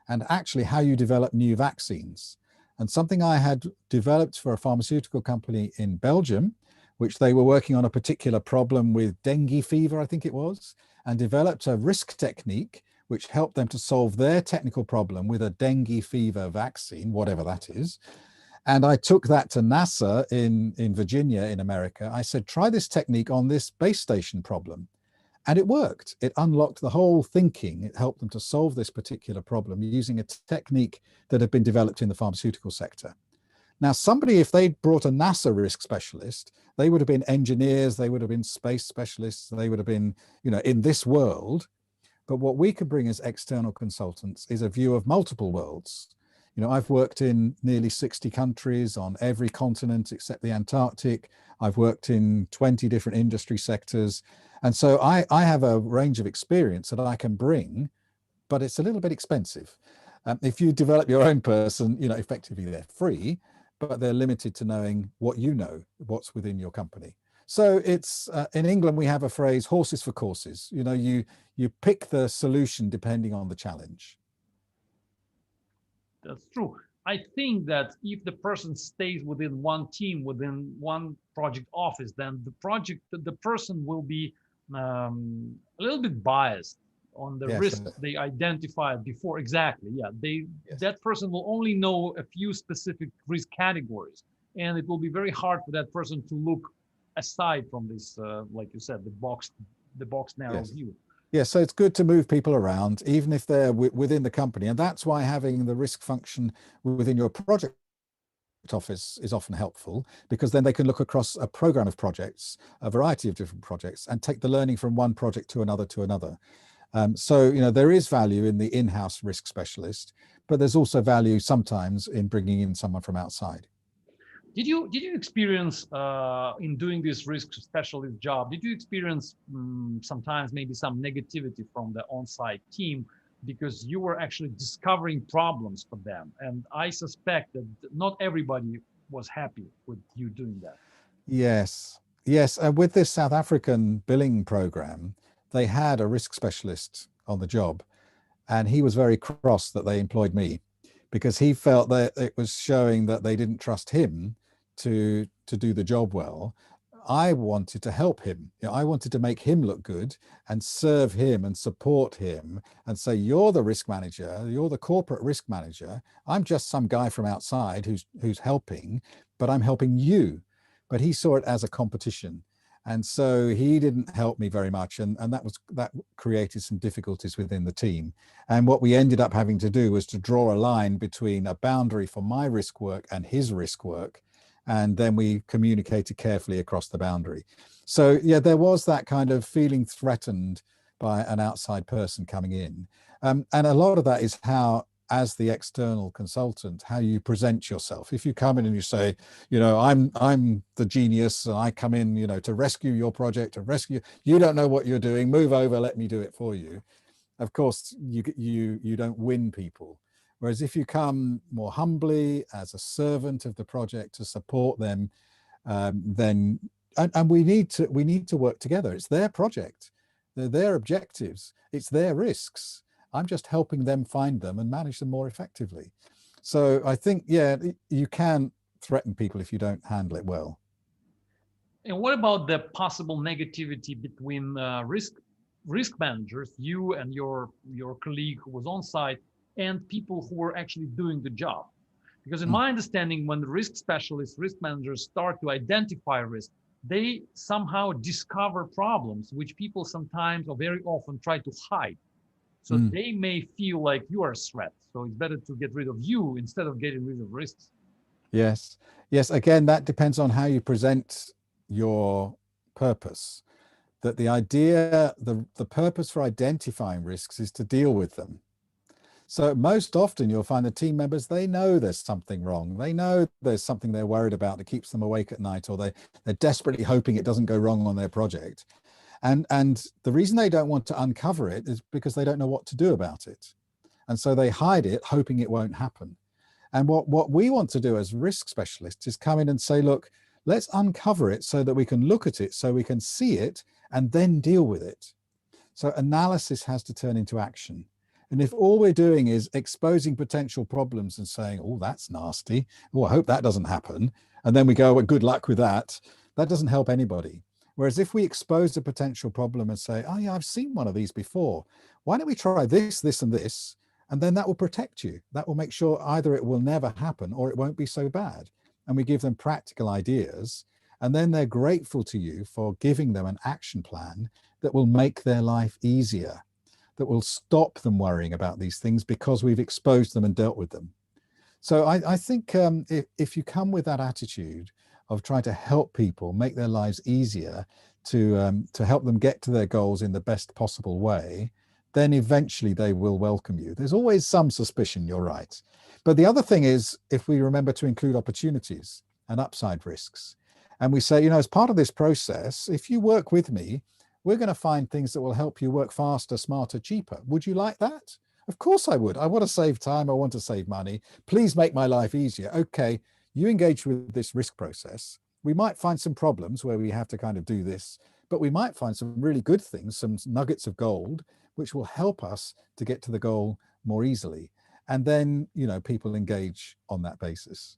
and actually how you develop new vaccines. And something I had developed for a pharmaceutical company in Belgium, which they were working on a particular problem with dengue fever, I think it was, and developed a risk technique which helped them to solve their technical problem with a dengue fever vaccine, whatever that is. And I took that to NASA in Virginia, in America. I said, try this technique on this base station problem. And it worked. It unlocked the whole thinking. It helped them to solve this particular problem using a technique that had been developed in the pharmaceutical sector. Now, somebody, if they'd brought a NASA risk specialist, they would have been engineers, they would have been space specialists, they would have been, in this world. But what we could bring as external consultants is a view of multiple worlds. I've worked in nearly 60 countries on every continent except the Antarctic. I've worked in 20 different industry sectors. And so I have a range of experience that I can bring, but it's a little bit expensive. If you develop your own person, effectively they're free, but they're limited to knowing what what's within your company. So it's in England, we have a phrase, horses for courses. You pick the solution depending on the challenge. That's true. I think that if the person stays within one team, within one project office, then the person will be a little bit biased on the risk they identified before. Exactly. Yeah. That person will only know a few specific risk categories, and it will be very hard for that person to look aside from this, like you said, the box narrow view. Yeah, so it's good to move people around, even if they're within the company. And that's why having the risk function within your project office is often helpful, because then they can look across a program of projects, a variety of different projects, and take the learning from one project to another to another. So, there is value in the in-house risk specialist, but there's also value sometimes in bringing in someone from outside. Did you experience in doing this risk specialist job, did you experience sometimes maybe some negativity from the on-site team because you were actually discovering problems for them? And I suspect that not everybody was happy with you doing that. Yes. With this South African billing program, they had a risk specialist on the job, and he was very cross that they employed me, because he felt that it was showing that they didn't trust him to do the job well. I wanted to help him. I wanted to make him look good and serve him and support him and say, you're the risk manager, you're the corporate risk manager. I'm just some guy from outside who's helping, but I'm helping you. But he saw it as a competition. And so he didn't help me very much. And that created some difficulties within the team. And what we ended up having to do was to draw a line between a boundary for my risk work and his risk work. And then we communicated carefully across the boundary. So yeah, there was that kind of feeling threatened by an outside person coming in. And a lot of that is how, as the external consultant, how you present yourself. If you come in and you say, I'm the genius, and I come in, to rescue your project, you don't know what you're doing, move over, let me do it for you. Of course, you don't win people. Whereas if you come more humbly as a servant of the project to support them, then we need to work together. It's their project, they're their objectives, it's their risks. I'm just helping them find them and manage them more effectively. So I think, yeah, you can threaten people if you don't handle it well. And what about the possible negativity between risk managers, you and your colleague who was on site, and people who were actually doing the job? Because in my understanding, when the risk specialists, risk managers start to identify risk, they somehow discover problems which people sometimes or very often try to hide. So they may feel like you are a threat. So it's better to get rid of you instead of getting rid of risks. Yes. Again, that depends on how you present your purpose. That the idea, the purpose for identifying risks is to deal with them. So most often you'll find the team members, they know there's something wrong. They know there's something they're worried about that keeps them awake at night, or they're desperately hoping it doesn't go wrong on their project. And the reason they don't want to uncover it is because they don't know what to do about it. And so they hide it, hoping it won't happen. And what we want to do as risk specialists is come in and say, look, let's uncover it so that we can look at it, so we can see it and then deal with it. So analysis has to turn into action. And if all we're doing is exposing potential problems and saying, oh, that's nasty, oh, I hope that doesn't happen, and then we go, well, good luck with that, that doesn't help anybody. Whereas if we expose a potential problem and say, oh yeah, I've seen one of these before, why don't we try this, this, and this? And then that will protect you. That will make sure either it will never happen or it won't be so bad. And we give them practical ideas, and then they're grateful to you for giving them an action plan that will make their life easier, that will stop them worrying about these things because we've exposed them and dealt with them. So I think if you come with that attitude of trying to help people make their lives easier, to help them get to their goals in the best possible way, then eventually they will welcome you. There's always some suspicion, you're right. But the other thing is, if we remember to include opportunities and upside risks, and we say, as part of this process, if you work with me, we're going to find things that will help you work faster, smarter, cheaper. Would you like that? Of course I would. I want to save time. I want to save money. Please make my life easier. Okay, you engage with this risk process. We might find some problems where we have to kind of do this, but we might find some really good things, some nuggets of gold, which will help us to get to the goal more easily. And then, people engage on that basis.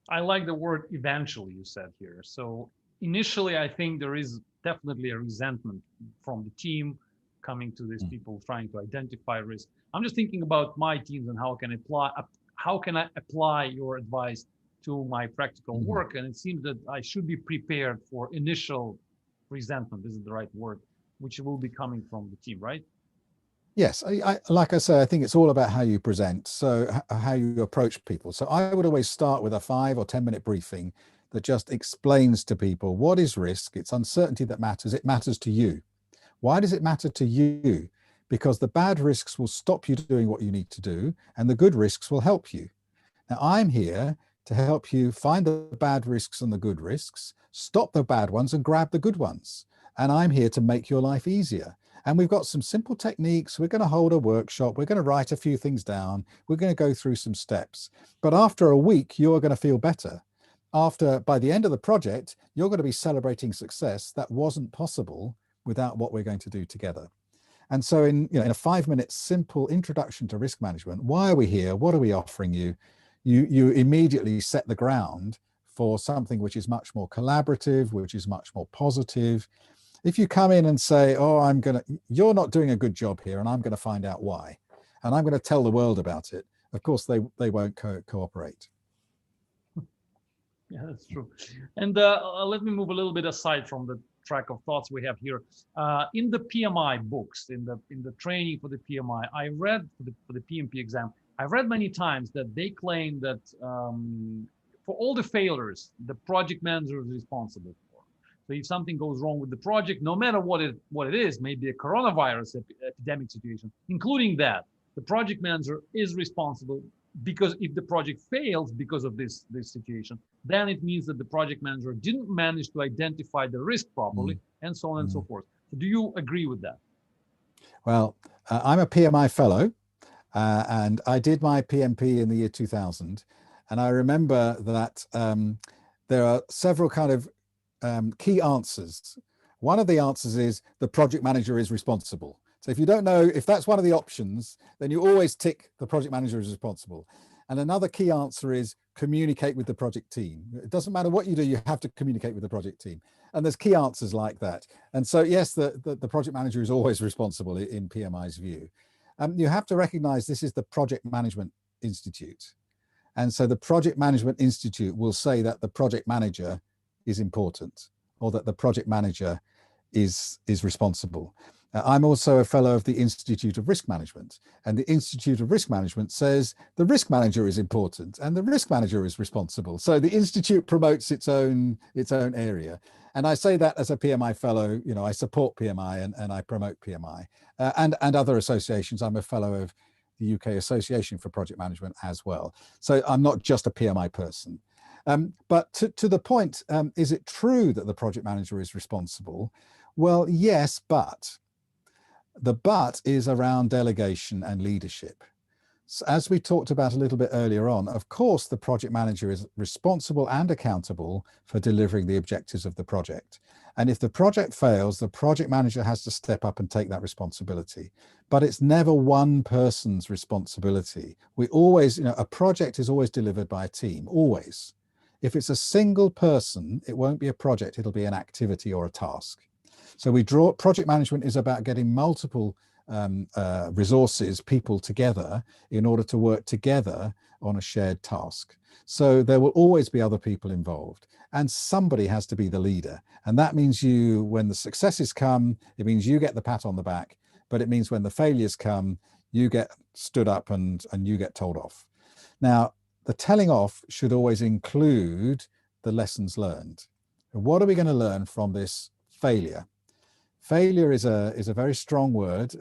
I like the word eventually you said here. So initially, I think there is definitely a resentment from the team coming to these people trying to identify risk. I'm just thinking about my teams and how can I apply your advice to my practical work. And it seems that I should be prepared for initial resentment. This is the right word, which will be coming from the team, right? Yes, like I say, I think it's all about how you present, so how you approach people. So I would always start with a 5 or 10 minute briefing that just explains to people what is risk. It's uncertainty that matters. It matters to you. Why does it matter to you? Because the bad risks will stop you doing what you need to do, and the good risks will help you. Now, I'm here to help you find the bad risks and the good risks, stop the bad ones and grab the good ones. And I'm here to make your life easier. And we've got some simple techniques. We're going to hold a workshop. We're going to write a few things down. We're going to go through some steps. But after a week, you're going to feel better. By the end of the project, you're going to be celebrating success that wasn't possible without what we're going to do together. And so in a 5 minute simple introduction to risk management, why are we here? What are we offering you? you immediately set the ground for something which is much more collaborative, which is much more positive. If you come in and say, oh, you're not doing a good job here, and I'm going to find out why, and I'm going to tell the world about it, of course they won't cooperate. Yeah, that's true. And let me move a little bit aside from the track of thoughts we have here. In the PMI books, in the training for the PMI, I read for the PMP exam, I've read many times that they claim that for all the failures, the project manager is responsible for. So if something goes wrong with the project, no matter what it is, maybe a coronavirus epidemic situation, including that, the project manager is responsible, because if the project fails because of this situation, then it means that the project manager didn't manage to identify the risk properly, and so on and so forth. So do you agree with that? Well, I'm a PMI fellow, and I did my PMP in the year 2000. And I remember that there are several kind of key answers. One of the answers is the project manager is responsible. So if you don't know if that's one of the options, then you always tick the project manager is responsible. And another key answer is communicate with the project team. It doesn't matter what you do, you have to communicate with the project team. And there's key answers like that. And so yes, the project manager is always responsible in PMI's view. You have to recognize this is the Project Management Institute. And so the Project Management Institute will say that the project manager is important, or that the project manager is responsible. I'm also a fellow of the Institute of Risk Management, and the Institute of Risk Management says the risk manager is important and the risk manager is responsible. So the Institute promotes its own area. And I say that as a PMI fellow, you know, I support PMI and I promote PMI and other associations. I'm a fellow of the UK Association for Project Management as well. So I'm not just a PMI person. But to the point, is it true that the project manager is responsible? Well, yes, but the but is around delegation and leadership. So as we talked about a little bit earlier on, of course, the project manager is responsible and accountable for delivering the objectives of the project. And if the project fails, the project manager has to step up and take that responsibility. But it's never one person's responsibility. We always, you know, a project is always delivered by a team, always. If it's a single person, it won't be a project, it'll be an activity or a task. So project management is about getting multiple resources, people together in order to work together on a shared task. So there will always be other people involved, and somebody has to be the leader. And that means when the successes come, it means you get the pat on the back, but it means when the failures come, you get stood up and you get told off. Now, the telling off should always include the lessons learned. What are we going to learn from this failure? Failure is a very strong word.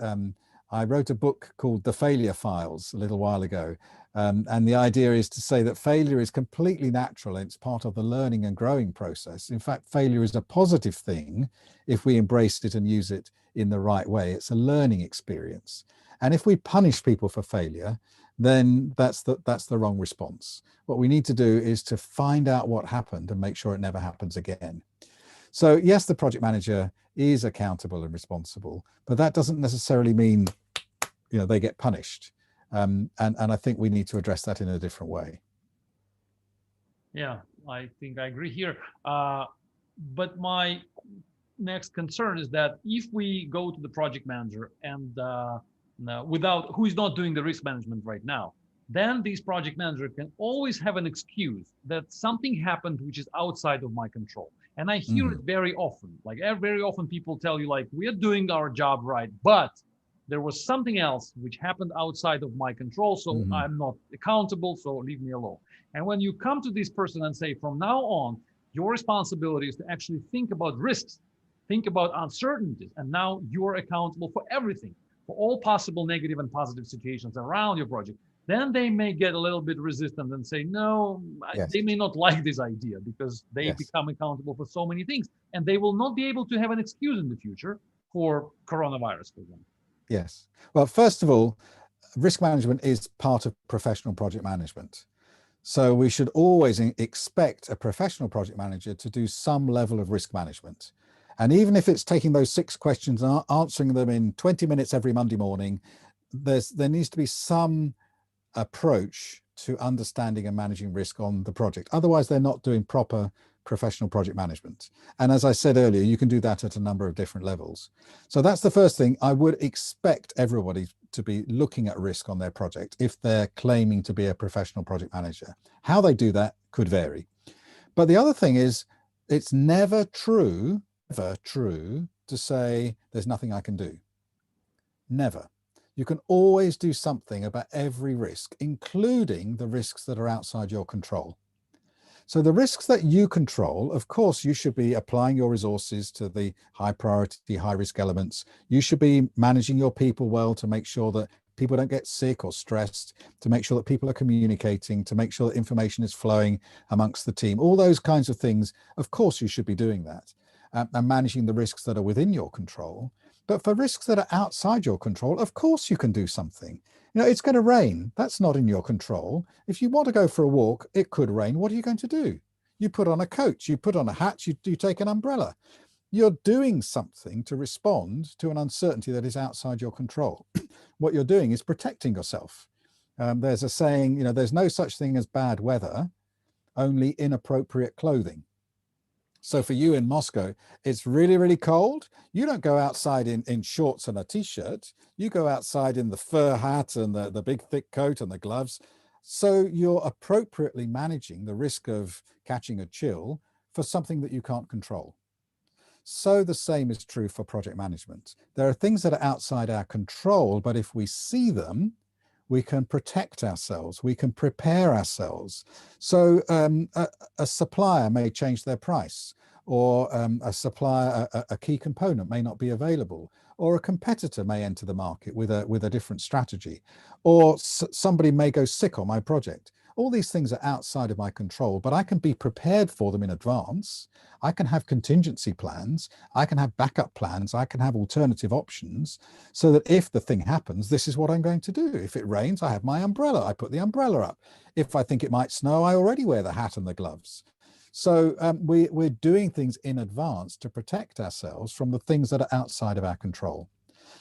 I wrote a book called The Failure Files a little while ago. And the idea is to say that failure is completely natural. It's part of the learning and growing process. In fact, failure is a positive thing if we embrace it and use it in the right way. It's a learning experience. And if we punish people for failure, then that's the wrong response. What we need to do is to find out what happened and make sure it never happens again. So yes, the project manager is accountable and responsible, but that doesn't necessarily mean, you know, they get punished. And I think we need to address that in a different way. Yeah, I think I agree here. But my next concern is that if we go to the project manager and who is not doing the risk management right now, then this project manager can always have an excuse that something happened which is outside of my control. And I hear it very often. Like very often people tell you, like, we are doing our job right, but there was something else which happened outside of my control, so I'm not accountable, so leave me alone. And when you come to this person and say, from now on, your responsibility is to actually think about risks, think about uncertainties, and now you're accountable for everything, for all possible negative and positive situations around your project, then they may get a little bit resistant and say, no, they may not like this idea because they become accountable for so many things, and they will not be able to have an excuse in the future for coronavirus, for example. Yes. Well, first of all, risk management is part of professional project management. So we should always expect a professional project manager to do some level of risk management. And even if it's taking those 6 questions and answering them in 20 minutes every Monday morning, there needs to be some approach to understanding and managing risk on the project. Otherwise, they're not doing proper professional project management. And as I said earlier, you can do that at a number of different levels. So that's the first thing. I would expect everybody to be looking at risk on their project if they're claiming to be a professional project manager. How they do that could vary. But the other thing is, it's never true to say there's nothing I can do. Never. You can always do something about every risk, including the risks that are outside your control. So the risks that you control, of course, you should be applying your resources to the high priority, high risk elements. You should be managing your people well to make sure that people don't get sick or stressed, to make sure that people are communicating, to make sure that information is flowing amongst the team. All those kinds of things, of course, you should be doing that and managing the risks that are within your control. But for risks that are outside your control, of course, you can do something. You know, it's going to rain. That's not in your control. If you want to go for a walk, it could rain. What are you going to do? You put on a coat, you put on a hat, you take an umbrella. You're doing something to respond to an uncertainty that is outside your control. What you're doing is protecting yourself. There's a saying, you know, there's no such thing as bad weather, only inappropriate clothing. So for you in Moscow, it's really, really cold. You don't go outside in shorts and a t-shirt. You go outside in the fur hat and the big thick coat and the gloves. So you're appropriately managing the risk of catching a chill for something that you can't control. So the same is true for project management. There are things that are outside our control, but if we see them, we can protect ourselves, we can prepare ourselves. So a supplier may change their price, or a key component may not be available, or a competitor may enter the market with a different strategy, or somebody may go sick on my project. All these things are outside of my control, but I can be prepared for them in advance. I can have contingency plans. I can have backup plans. I can have alternative options so that if the thing happens, this is what I'm going to do. If it rains, I have my umbrella. I put the umbrella up. If I think it might snow, I already wear the hat and the gloves. So we're doing things in advance to protect ourselves from the things that are outside of our control.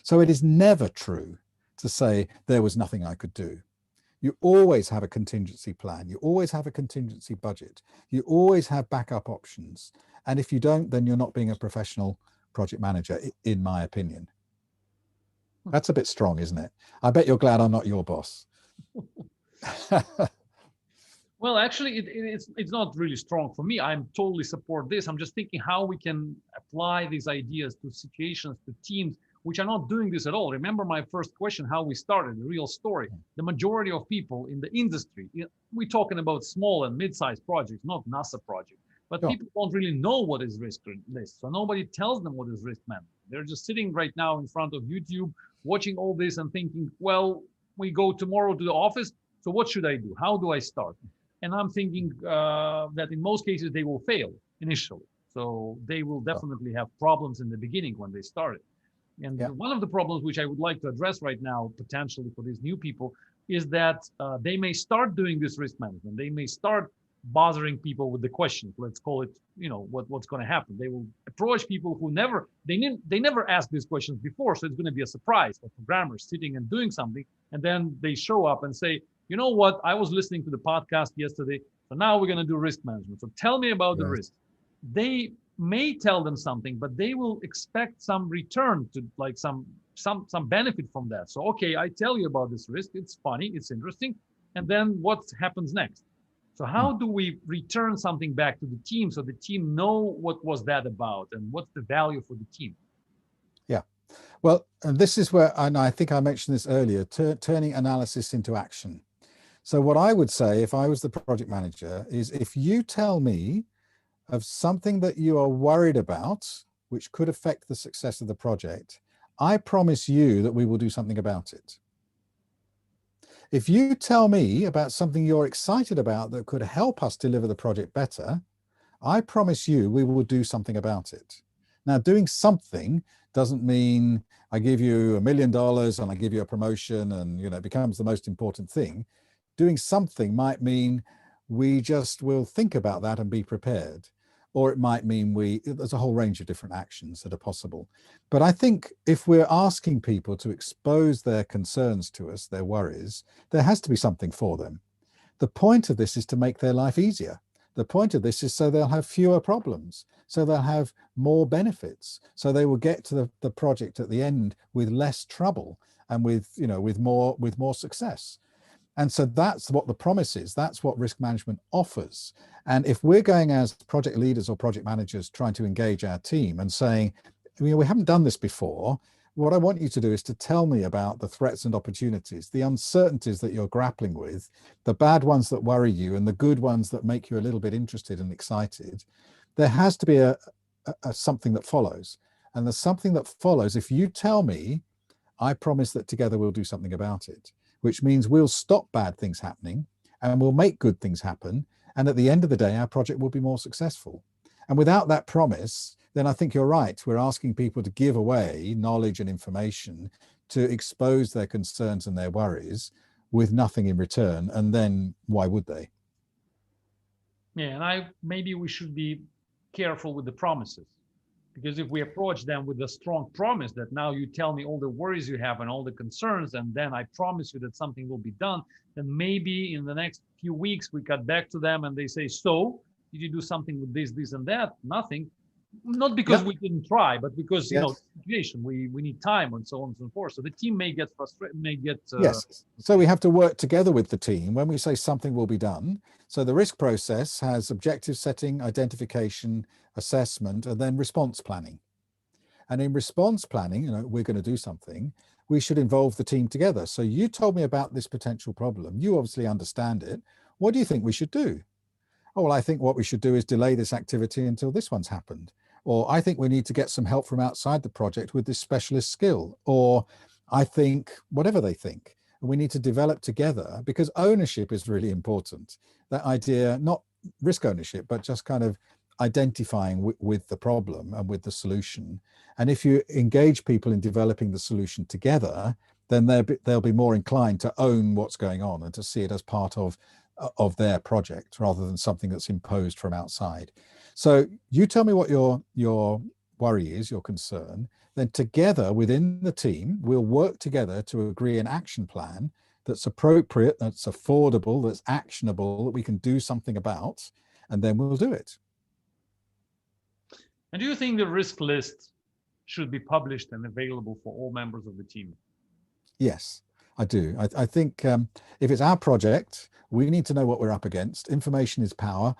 So it is never true to say there was nothing I could do. You always have a contingency plan. You always have a contingency budget. You always have backup options. And if you don't, then you're not being a professional project manager, in my opinion. That's a bit strong, isn't it? I bet you're glad I'm not your boss. Well, actually, it's not really strong for me. I'm totally support this. I'm just thinking how we can apply these ideas to situations, to teams, which are not doing this at all. Remember my first question, how we started, the real story. The majority of people in the industry, we're talking about small and mid-sized projects, not NASA projects, but Sure. People don't really know what is risk list. So nobody tells them what is risk management. They're just sitting right now in front of YouTube, watching all this and thinking, well, we go tomorrow to the office. So what should I do? How do I start? And I'm thinking that in most cases, they will fail initially. So they will definitely have problems in the beginning when they started. And one of the problems which I would like to address right now, potentially for these new people, is that they may start doing this risk management. They may start bothering people with the questions. Let's call it, you know, what's going to happen. They will approach people who they never asked these questions before. So it's going to be a surprise for programmers sitting and doing something. And then they show up and say, you know what, I was listening to the podcast yesterday. So now we're going to do risk management. So tell me about the risk. They may tell them something, but they will expect some return to like some benefit from that. So, okay, I tell you about this risk. It's funny. It's interesting. And then what happens next? So how do we return something back to the team so the team know what was that about and what's the value for the team? Yeah. Well, and this is where, and I think I mentioned this earlier, turning analysis into action. So what I would say if I was the project manager is if you tell me of something that you are worried about, which could affect the success of the project, I promise you that we will do something about it. If you tell me about something you're excited about that could help us deliver the project better, I promise you we will do something about it. Now, doing something doesn't mean I give you $1 million and I give you a promotion and, you know, it becomes the most important thing. Doing something might mean we just will think about that and be prepared. Or it might mean there's a whole range of different actions that are possible. But I think if we're asking people to expose their concerns to us, their worries, there has to be something for them. The point of this is to make their life easier. The point of this is so they'll have fewer problems, so they'll have more benefits, so they will get to the project at the end with less trouble and with, you know, with more success. And so that's what the promise is. That's what risk management offers. And if we're going as project leaders or project managers trying to engage our team and saying, you know, we haven't done this before, what I want you to do is to tell me about the threats and opportunities, the uncertainties that you're grappling with, the bad ones that worry you and the good ones that make you a little bit interested and excited. There has to be a something that follows. And the something that follows, if you tell me, I promise that together we'll do something about it, which means we'll stop bad things happening and we'll make good things happen. And at the end of the day, our project will be more successful. And without that promise, then I think you're right. We're asking people to give away knowledge and information to expose their concerns and their worries with nothing in return. And then why would they? Yeah, and maybe we should be careful with the promises, because if we approach them with a strong promise that now you tell me all the worries you have and all the concerns, and then I promise you that something will be done, then maybe in the next few weeks we cut back to them and they say, so did you do something with this and that? Nothing. Not because we didn't try, but because, you know, situation, we need time and so on and so forth. So the team may get frustrated, may get... Yes, so we have to work together with the team when we say something will be done. So the risk process has objective setting, identification, assessment, and then response planning. And in response planning, you know, we're going to do something, we should involve the team together. So you told me about this potential problem. You obviously understand it. What do you think we should do? Oh, well, I think what we should do is delay this activity until this one's happened. Or I think we need to get some help from outside the project with this specialist skill. Or I think whatever they think, we need to develop together, because ownership is really important. That idea, not risk ownership, but just kind of identifying with the problem and with the solution. And if you engage people in developing the solution together, then they'll be more inclined to own what's going on and to see it as part of their project rather than something that's imposed from outside. So you tell me what your worry is, your concern, then together within the team, we'll work together to agree an action plan that's appropriate, that's affordable, that's actionable, that we can do something about, and then we'll do it. And do you think the risk list should be published and available for all members of the team? Yes, I do. I think if it's our project, we need to know what we're up against. Information is power.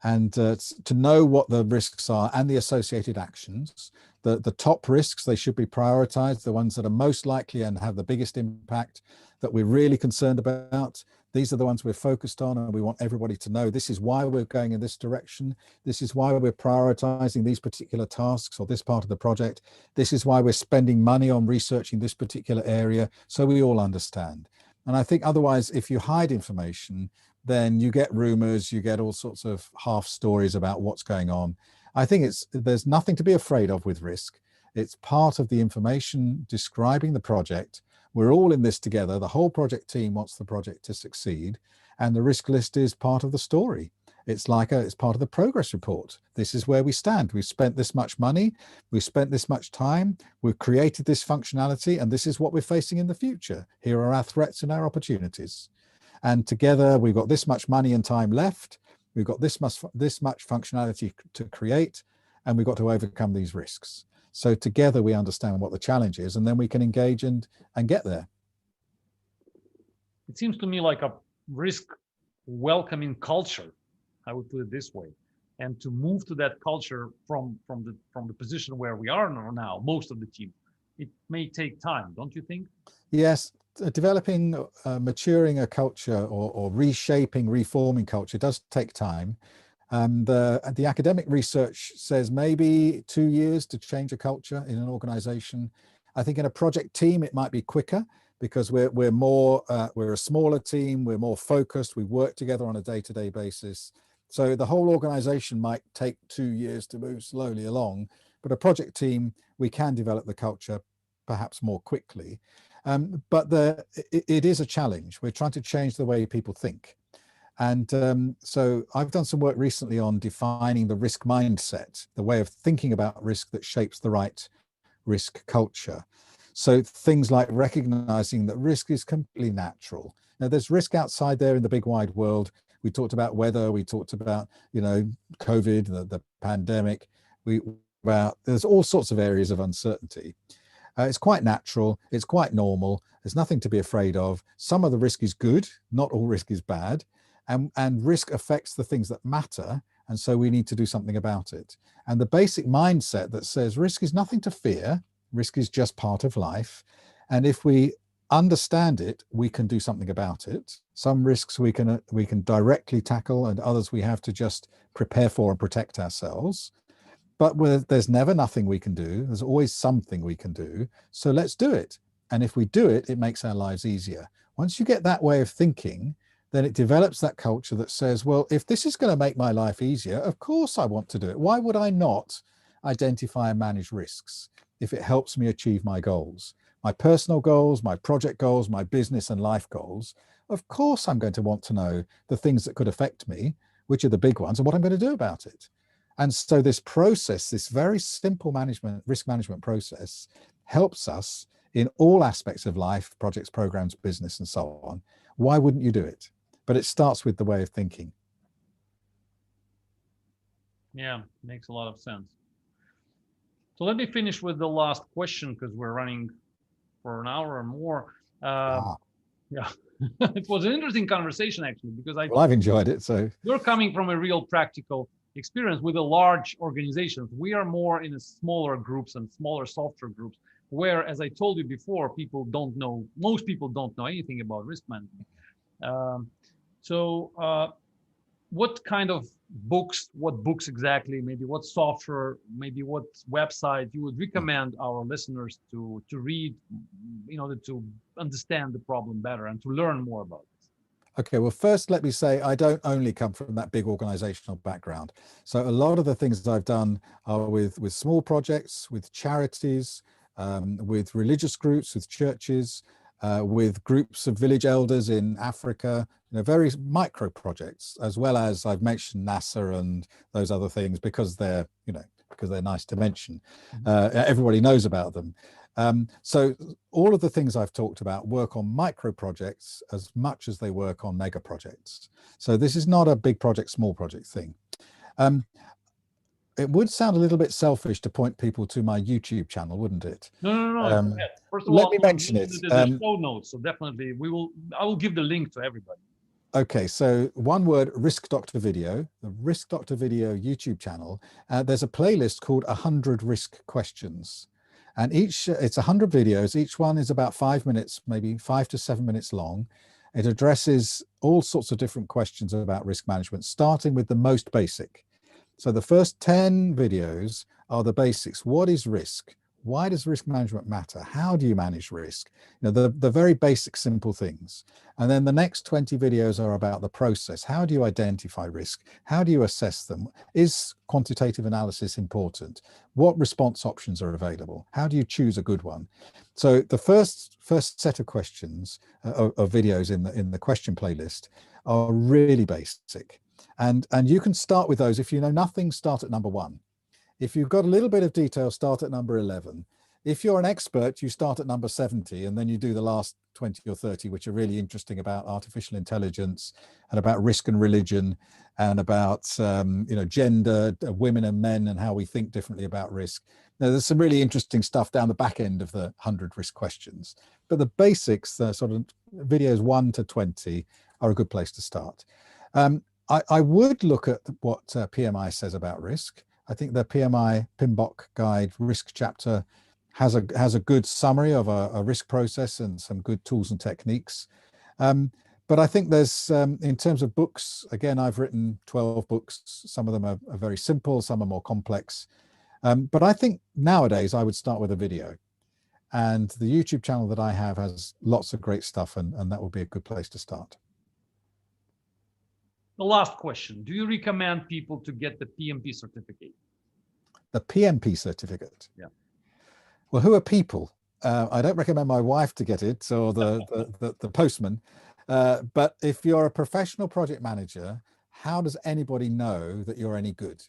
And to know what the risks are and the associated actions. The top risks, they should be prioritized, the ones that are most likely and have the biggest impact that we're really concerned about. These are the ones we're focused on, and we want everybody to know this is why we're going in this direction. This is why we're prioritizing these particular tasks or this part of the project. This is why we're spending money on researching this particular area, so we all understand. And I think otherwise, if you hide information, then you get rumors, you get all sorts of half stories about what's going on. I think there's nothing to be afraid of with risk. It's part of the information describing the project. We're all in this together. The whole project team wants the project to succeed, and the risk list is part of the story. It's part of the progress report. This is where we stand. We've spent this much money. We've spent this much time. We've created this functionality, and this is what we're facing in the future. Here are our threats and our opportunities. And together we've got this much money and time left. We've got this much functionality to create, and we've got to overcome these risks. So together we understand what the challenge is, and then we can engage and get there. It seems to me like a risk welcoming culture, I would put it this way. And to move to that culture from the position where we are now, most of the team, it may take time, don't you think? Yes. Developing, maturing a culture or reshaping, reforming culture does take time. The academic research says maybe 2 years to change a culture in an organization. I think in a project team, it might be quicker because we're a smaller team, we're more focused, we work together on a day-to-day basis. So the whole organization might take 2 years to move slowly along, but a project team, we can develop the culture perhaps more quickly. But it is a challenge. We're trying to change the way people think. And so I've done some work recently on defining the risk mindset, the way of thinking about risk that shapes the right risk culture. So things like recognizing that risk is completely natural. Now, there's risk outside there in the big wide world. We talked about weather, we talked about, COVID, the pandemic, there's all sorts of areas of uncertainty. It's quite natural, it's quite normal, there's nothing to be afraid of. Some of the risk is good, not all risk is bad, and risk affects the things that matter, and so we need to do something about it. And the basic mindset that says risk is nothing to fear, risk is just part of life, and if we understand it, we can do something about it. Some risks we can directly tackle, and others we have to just prepare for and protect ourselves. But there's never nothing we can do. There's always something we can do. So let's do it. And if we do it, it makes our lives easier. Once you get that way of thinking, then it develops that culture that says, well, if this is going to make my life easier, of course I want to do it. Why would I not identify and manage risks if it helps me achieve my goals? My personal goals, my project goals, my business and life goals. Of course, I'm going to want to know the things that could affect me, which are the big ones, and what I'm going to do about it. And so this process, this very simple risk management process, helps us in all aspects of life, projects, programs, business, and so on. Why wouldn't you do it? But it starts with the way of thinking. Yeah, makes a lot of sense. So let me finish with the last question, because we're running for an hour or more. Yeah, it was an interesting conversation, actually, because I've enjoyed it. So you're coming from a real practical experience with a large organizations. We are more in a smaller groups and smaller software groups, where, as I told you before, most people don't know anything about risk management. What kind of books, what books exactly, maybe what software, maybe what website you would recommend our listeners to read in order to understand the problem better and to learn more about it? Okay, well, first, let me say I don't only come from that big organizational background. So a lot of the things that I've done are with small projects, with charities, with religious groups, with churches, with groups of village elders in Africa, very micro projects, as well as I've mentioned NASA and those other things because they're nice to mention. Everybody knows about them. So all of the things I've talked about work on micro projects as much as they work on mega projects. So this is not a big project, small project thing. It would sound a little bit selfish to point people to my YouTube channel, wouldn't it? No. First of let all, me mention it. There's show notes, so definitely I will give the link to everybody. Okay, so one word, Risk Doctor Video, the Risk Doctor Video YouTube channel. There's a playlist called 100 Risk Questions. And it's 100 videos. Each one is about 5 minutes, maybe 5 to 7 minutes long. It addresses all sorts of different questions about risk management, starting with the most basic. So the first 10 videos are the basics. What is risk? Why does risk management matter? How do you manage risk? The very basic, simple things. And then the next 20 videos are about the process. How do you identify risk? How do you assess them? Is quantitative analysis important? What response options are available? How do you choose a good one? So the first set of questions of videos in the question playlist are really basic. And you can start with those. If you know nothing, start at number 1. If you've got a little bit of detail, start at number 11. If you're an expert, you start at number 70, and then you do the last 20 or 30, which are really interesting about artificial intelligence and about risk and religion and about gender, women and men, and how we think differently about risk. Now, there's some really interesting stuff down the back end of the 100 risk questions, but the basics, the sort of videos 1 to 20, are a good place to start. I would look at what PMI says about risk. I think the PMBOK guide risk chapter has a good summary of a risk process and some good tools and techniques. But I think there's, in terms of books, again, I've written 12 books. Some of them are very simple, some are more complex. But I think nowadays I would start with a video. And the YouTube channel that I have has lots of great stuff, and that would be a good place to start. The last question, do you recommend people to get the PMP certificate? The PMP certificate? Yeah. Well, who are people? I don't recommend my wife to get it, or the postman. But if you're a professional project manager, how does anybody know that you're any good?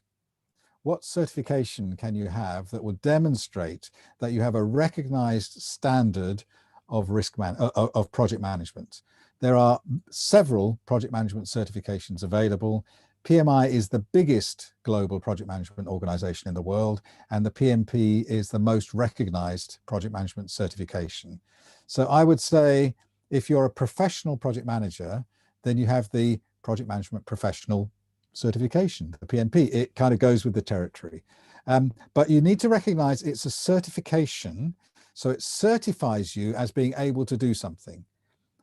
what certification can you have that will demonstrate that you have a recognized standard of of project management? There are several project management certifications available. PMI is the biggest global project management organization in the world, and the PMP is the most recognized project management certification. So I would say if you're a professional project manager, then you have the project management professional certification, the PMP. It kind of goes with the territory. But you need to recognize it's a certification, so it certifies you as being able to do something.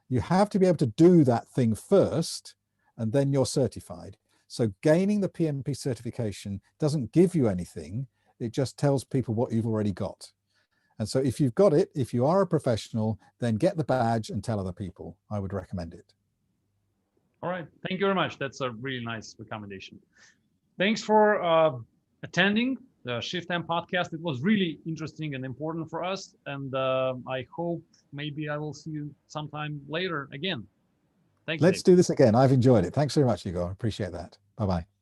You have to be able to do that thing first, and then you're certified. So gaining the PMP certification doesn't give you anything. It just tells people what you've already got. And so if you've got it, if you are a professional, then get the badge and tell other people. I would recommend it. All right. Thank you very much. That's a really nice recommendation. Thanks for attending the Shift M podcast. It was really interesting and important for us. And I hope maybe I will see you sometime later again. Thanks. Let's do this again. I've enjoyed it. Thanks very much, Igor. Appreciate that. Bye-bye.